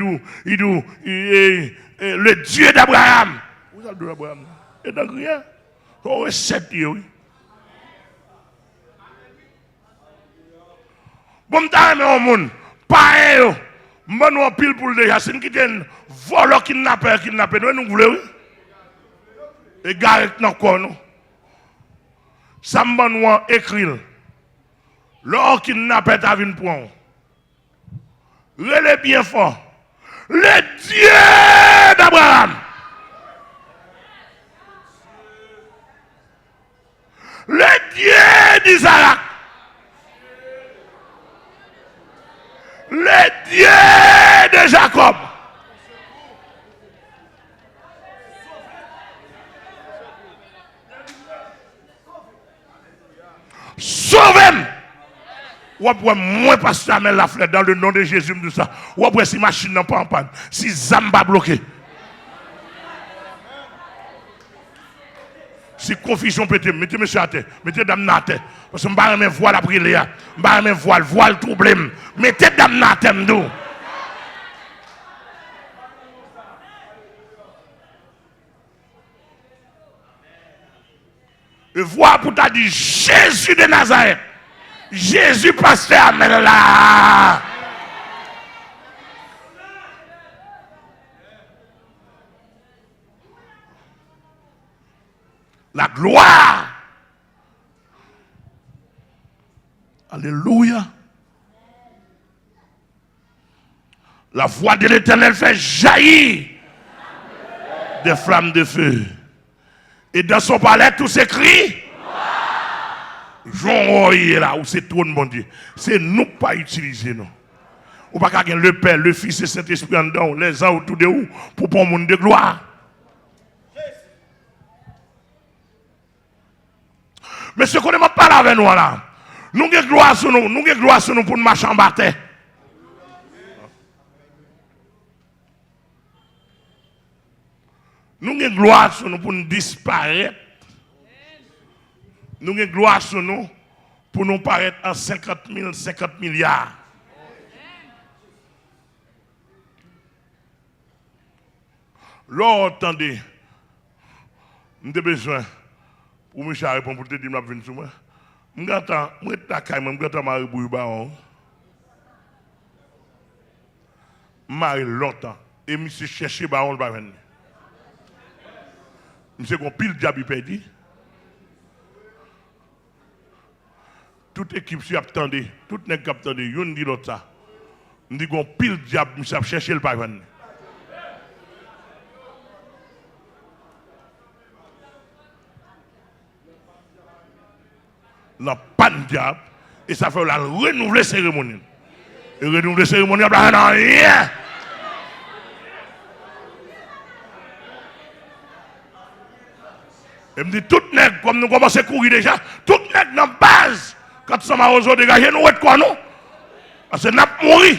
il dit, le Dieu d'Abraham. Vous avez le Dieu d'Abraham. Et donc rien. On recette, oui. Bon, t'as aimé au monde. Pas eux. Moi, nous pile pour le déjà. C'est une qui est voleur kidnappeur. Nous voulons, oui. Et garde dans le corps, nous. Ça m'a écrit. L'or kidnappeur t'a vu point. Relais bien fort. Le Dieu d'Abraham. Le Dieu d'Isaac. Le Dieu de Jacob. Sauvez-moi. Ou après, moi, pasteur Amel la flèche dans le nom de Jésus, tout ça. Ou après, si machine n'a pas en panne, si Zamba bloqué. Si confusion peut être, mettez monsieur à terre, mettez dame à terre. Parce que je ne vais pas voir la prière, je ne vais pas voir le trouble. Mettez dame à terre, nous. Et voir pour t'as dit Jésus de Nazareth. Jésus pasteur Amel là. La gloire. Alléluia. La voix de l'Éternel fait jaillir des flammes de feu. Et dans son palais, tout s'écrit. Jean est là, où c'est trop de bon Dieu. C'est nous pas utiliser, non. Ou pas qu'à le Père, le Fils et Saint-Esprit en dedans, les uns autour de vous, pour prendre monde de gloire. Mais ce qu'on ne parle pas avec nous là, nous avons gloire sur nous, nous avons gloire sur nous pour nous marcher en bataille. Nous avons gloire sur nous pour nous disparaître. Nous avons gloire sur nous pour nous paraître en 50 000, 50 milliards. Là, attendez, nous avons besoin. Pour me répondre pour te dire que je viens sur moi. Je suis longtemps. Et je suis cherché baron le baron. Je suis pile diable perdu. Toute équipe qui attendait, toute nèg qui attendait, yon dit l'autre ça. Je dis qu'on pile diable, je suis cherché le baron. N'a pas de diable et ça fait la renouveler cérémonie. Et renouveler cérémonie, non, rien. Et me dit, tout nègre, comme nous commençons à courir déjà, tout nègre dans la base, quand nous sommes à Roseau dégagé, nous, quoi, nous? Parce que nous avons mouru.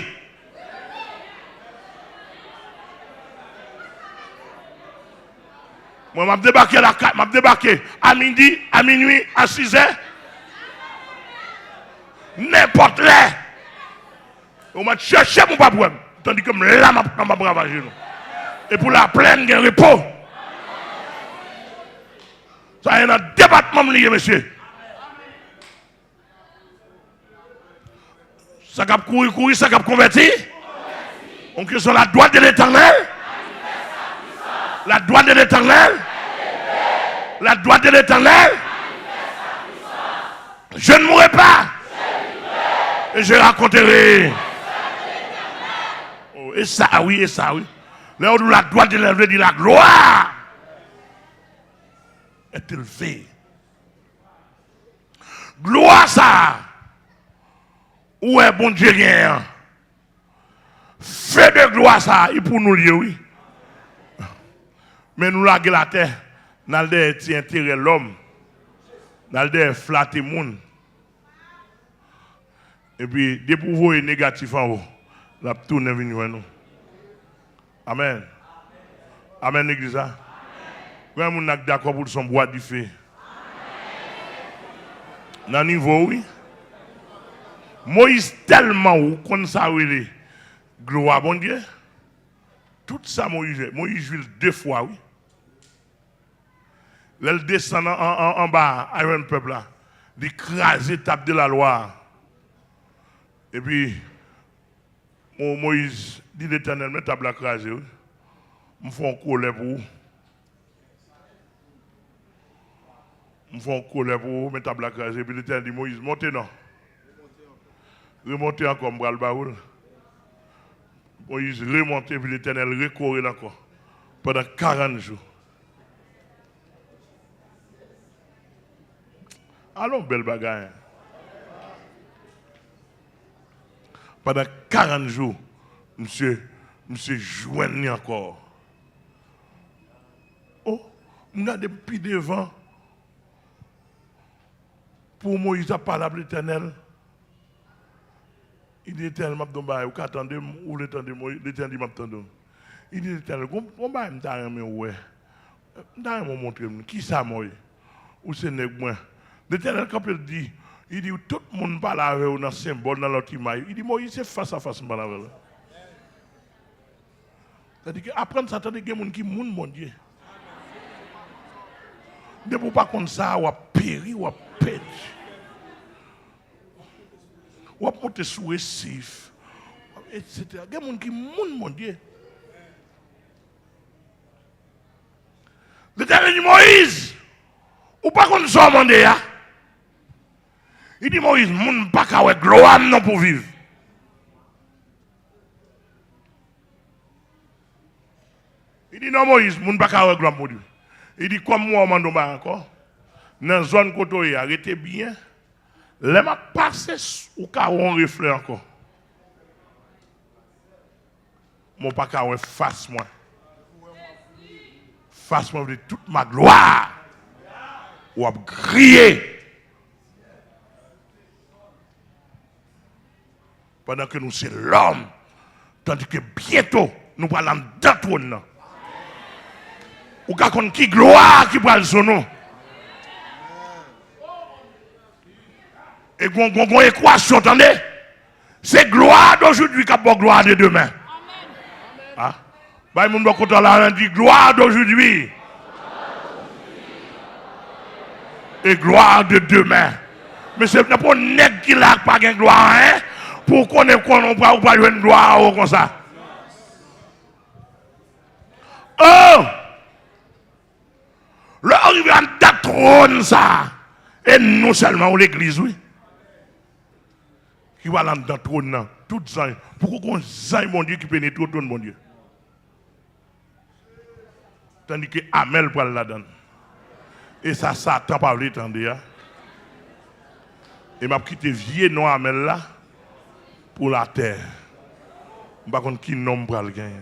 Moi, m'a débarqué m'a débarqué à midi, à minuit, à 6 heures. N'importe là. On m'a cherché mon problème. Tandis que là, m'a bravagé. Et pour la plaine, il y a un repos. Ça y est, un débattement lié, monsieur. Ça a courir, ça a converti. On que sur la droite de l'éternel. La droite de l'éternel. La droite de l'éternel. Je ne mourrai pas. Et je raconterai. Oh, et ça, oui, et ça, oui. Là où la droite de l'éternel dit la gloire est élevée. Gloire, ça. Où est bon Dieu rien? Fait de gloire, ça, il pour nous lier, oui. Mais nous, la terre, nous avons des intérêts l'homme. Nous avons des flatter le monde. Et puis, des pouvoirs négatifs en haut, la tourne est venue nous. Amen. Amen, l'église. Quand nous sommes d'accord pour son bois du feu. Dans le niveau, oui. Moïse tellement ou qu'on ça oui gloire bon Dieu. Tout ça Moïse joue 2 fois oui. Là il descend en bas à un peuple là, d'écraser tape de la loi. Et puis Moïse dit l'Éternel mais table la craser oui. Me font colère pour vous. Me font colère pour vous, mais table la craser puis l'Éternel dit Moïse montez non. Remonter encore bras baoul. Moïse remonter puis l'Éternel recourir encore pendant 40 jours. Allons belle bagaille. Pendant 40 jours, monsieur joignent encore. Oh, on a depuis devant pour Moïse à parler à l'Éternel. Il dit tellement de choses, ou qu'attendez, ou l'étendez, l'étendez m'attendez. Il dit tellement, comment je t'ai remis, ouais. Je t'ai montré, qui ça, moi? Ou c'est nèg moi? L'éternel, quand il dit, tout le monde parle avec vous dans le symbole, dans l'autre image. Il dit, Moïse, c'est face à face, avec vous. C'est-à-dire qu'apprendre ça, c'est-à-dire qu'il y a des gens qui sont mon Dieu. Ne pour pas comme ça, ou à périr, ou à perdre. Ou à monter sous récif, etc. Il y a des gens qui sont mon Dieu. L'Éternel dit Moïse, ou pas qu'on soit demandé, il dit Moïse, moun pas qu'à ouais gloire non pour vivre. Il dit non Moïse, moun pas qu'à ouais gloire pour vivre. Il dit comme moi, on m'a encore, dans la zone côté, arrêtez bien. Les m'a passé ou ka on reflet encore. Mon pas ka on face moi. Face moi de toute ma gloire. Ou a crier. Pendant que nous c'est l'homme. Tandis que bientôt nous parlons dans trône. Ou ka kon qui gloire qui pral son nom. Et qu'on équation, attendez? C'est gloire d'aujourd'hui qui a pas gloire de demain. Ah? Bah, il m'a dit gloire d'aujourd'hui. Et gloire de demain. Mais c'est pas pour nèg qui n'a pas de gloire, hein? Pour qu'on ait pas une gloire comme ça. Oh! Le arrivé en date trône ça. Et non seulement l'église, oui. Qui va dans le trône, tout ça. Pourquoi qu'on zaille mon Dieu qui pénètre tout le trône, mon Dieu? Tandis que Amel pour là-dedans. Et ça, Satan pas l'étendre. Et m'a quitté vieux nom Amel là pour la terre. Je ne sais pas qui nom pour le gagner.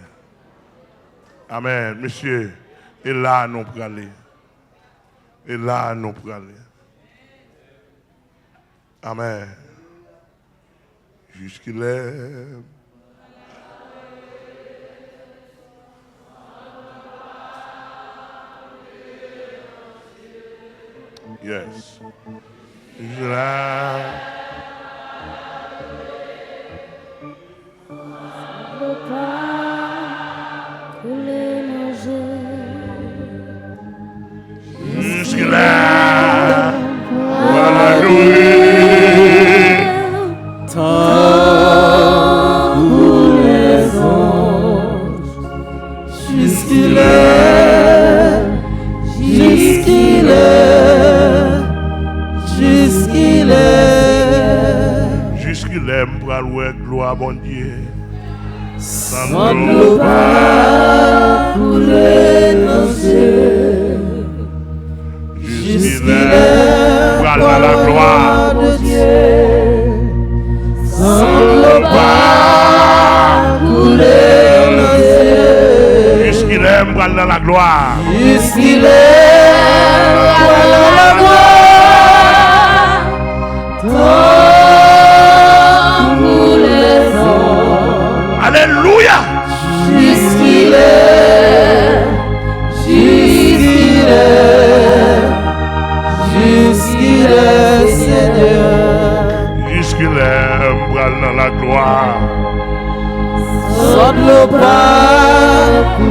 Amen, monsieur. Et là, nous pour aller. Et là, nous pour aller. Amen. Jusqu'il est. Yes. Là. Jusque-là, voilà louer. Tant pour les anges, jusqu'il est, jusqu'il est, jusqu'il est. Jusqu'il est, m'bra louer gloire bon Dieu. Sans l'eau pas couler nos yeux. Jusqu'il est, m'bra louer la gloire de Dieu. Sans l'eau pas couler nos yeux. Jusqu'il est, m'bra dans la gloire. Jusqu'il est, dans la gloire. Tant pour les hommes. Alléluia. Jusqu'il est, jusqu'il est, jusqu'il est, Seigneur. Jusqu'il est, m'bra dans la gloire. Sans l'eau pas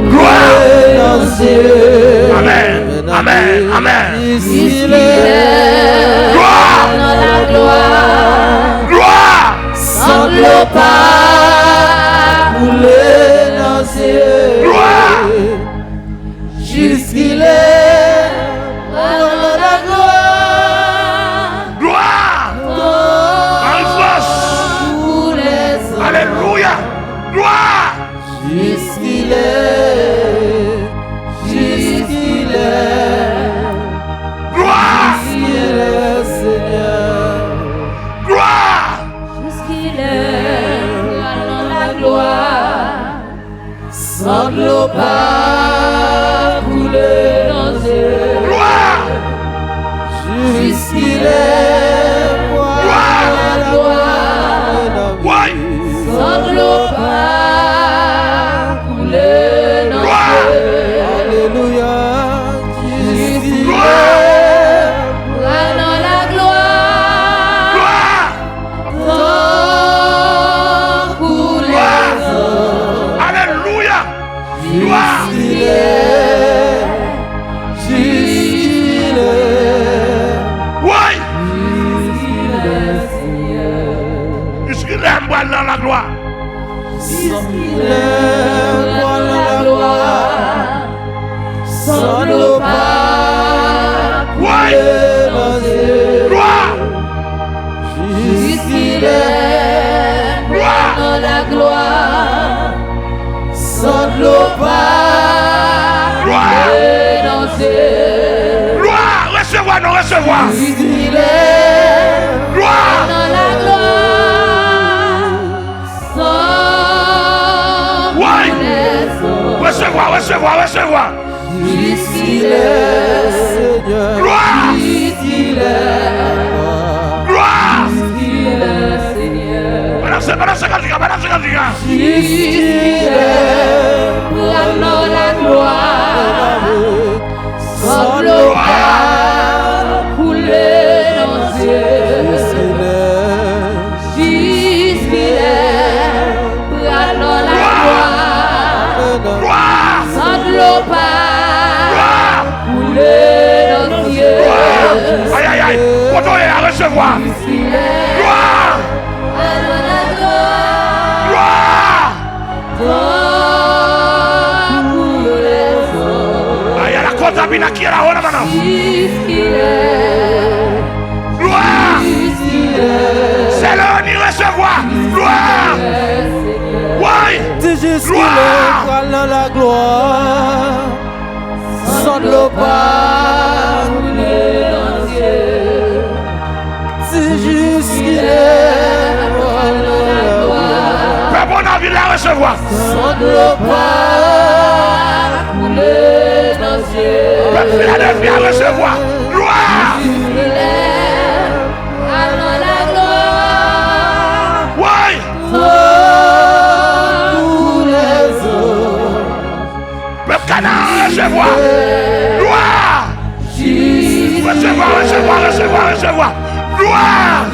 Gloire. nos yeux. Amen. Amen. Amen. Jusqu'il est, Gloire. dans la gloire. Gloire. Sans l'eau pas couler nos yeux. Gloire. Jusqu'il est, dans la gloire. Gloire. En force. Pour les hommes. Alléluia. Gloire. Jusqu'il est, jusqu'il est, Gloire. jusqu'il est, Seigneur. Gloire. Jusqu'il est, dans la gloire. Sans l'eau pas couler nos yeux. Gloire. Jusqu'il est, dans la gloire. Oui. Sans l'eau pas couler nos Gloire. yeux. Alléluia. Jusqu'il Gloire. est, dans la gloire. Gloire. Tant pour les hommes. Alléluia. Gloire. Jusqu'il est, jusqu'il est, Oui. jusqu'il est, Seigneur. Jusqu'il est, m'bra dans la gloire. Jusqu'il est, dans la gloire. Sans l'eau pas couler nos yeux. Gloire. Jusqu'il est, Gloire. dans la gloire. Sans l'eau pas Gloire. couler nos yeux. Gloire. Recevoir, non recevoir. Jusqu'il est, Gloire. dans la gloire. Sans Ouais. les hommes. Recevoir, recevoir, recevoir. Jusqu'il est, Seigneur. Gloire. Jusqu'il est, Gloire. jusqu'il est, Seigneur. Madame, c'est 50 ans, madame, 50 ans. Jusqu'il est, dans la gloire. Sans l'eau pas couler nos yeux. Jusqu'il est, dans la gloire. Gloire. Sans l'eau pas couler nos yeux. Aïe, aïe, aïe. Continuez à recevoir. Jusqu'il est, Gloire. dans la gloire. Gloire. Tant pour les hommes. Aïe, la contamina qui est là, on a maintenant. Jusqu'il est, Gloire. jusqu'il est, C'est l'heure d'y recevoir. Gloire. Oui. c'est jusqu'il Gloire. est, dans la gloire. Sans l'eau pas couler nos yeux. C'est jusqu'il est, dans la gloire. Peuple, on a envie de la recevoir. Sans l'eau pas couler nos yeux. Peuple, il a envie de la recevoir. Gloire. Jusqu'il est, dans la gloire. Oui. Pour les hommes. Peuple, Canaan, recevoir. Gloire. Jusqu'il Recevoir. Gloire.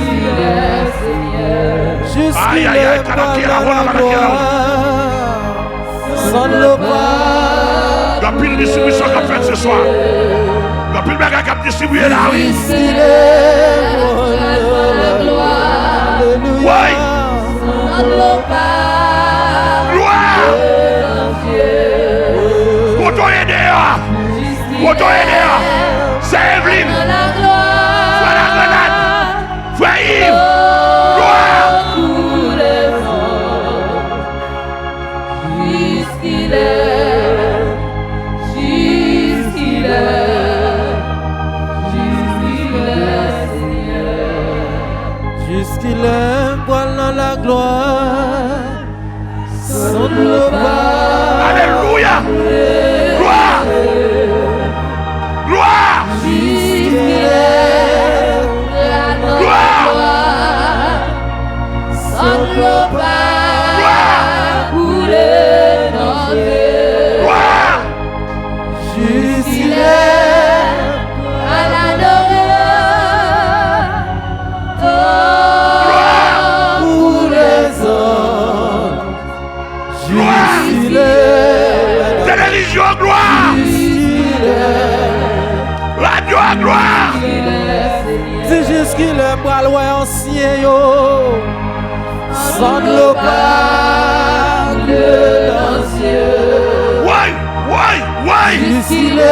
Jusqu'il Aïe, aïe, aïe, est par la gloire. Sans le pas. Il y a pile de distribution qu'on fait ce soir. Il y a pile de bagages qu'on distribue là, oui. Jusqu'il est par la gloire. Oui. Sans le pas. Gloire. Pour ton aider, c'est Evelyne. Frère la grenade. Frère Yves. Gloire. Jusqu'il est, voilà la gloire. Sans le pas. Alléluia. Gloire. Gloire. Gloire. Gloire. Jusqu'il est à pour les hommes. Jusqu'il est Télévision, gloire. Radio, gloire. c'est jusqu'il est bras loin ancien yo. Sans le pas de l'ancien. Oui. Jusqu'il est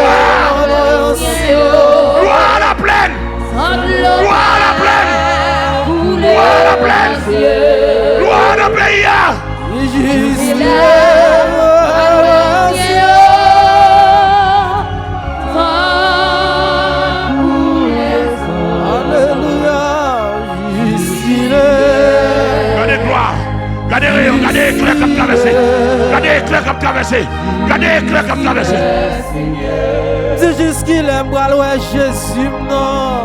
bras loin ancien. Gloire à la plaine. Gloire à la plaine. Gloire à la plaine. Gloire à la pays. Jusqu'il est bras loin ancien. Alléluia. Jusqu'il est. Regardez gloire. Regardez rayon. Regardez éclair comme traversé. Regardez éclair comme traversé. Regardez éclair comme traversé. C'est juste qu'il aime bras loin Jésus, non.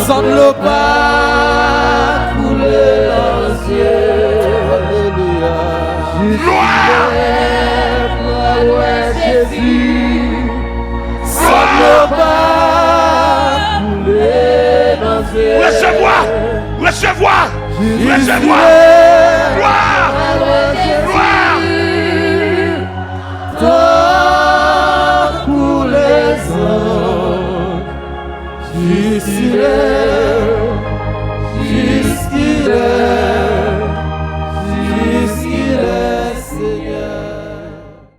Sans le pas couler l'ancien. Alléluia. Gloire. Bras loin Jésus. Sans le pas couler l'ancien. Recevoir. Gloire. Gloire. Pour les hommes, jusqu'il est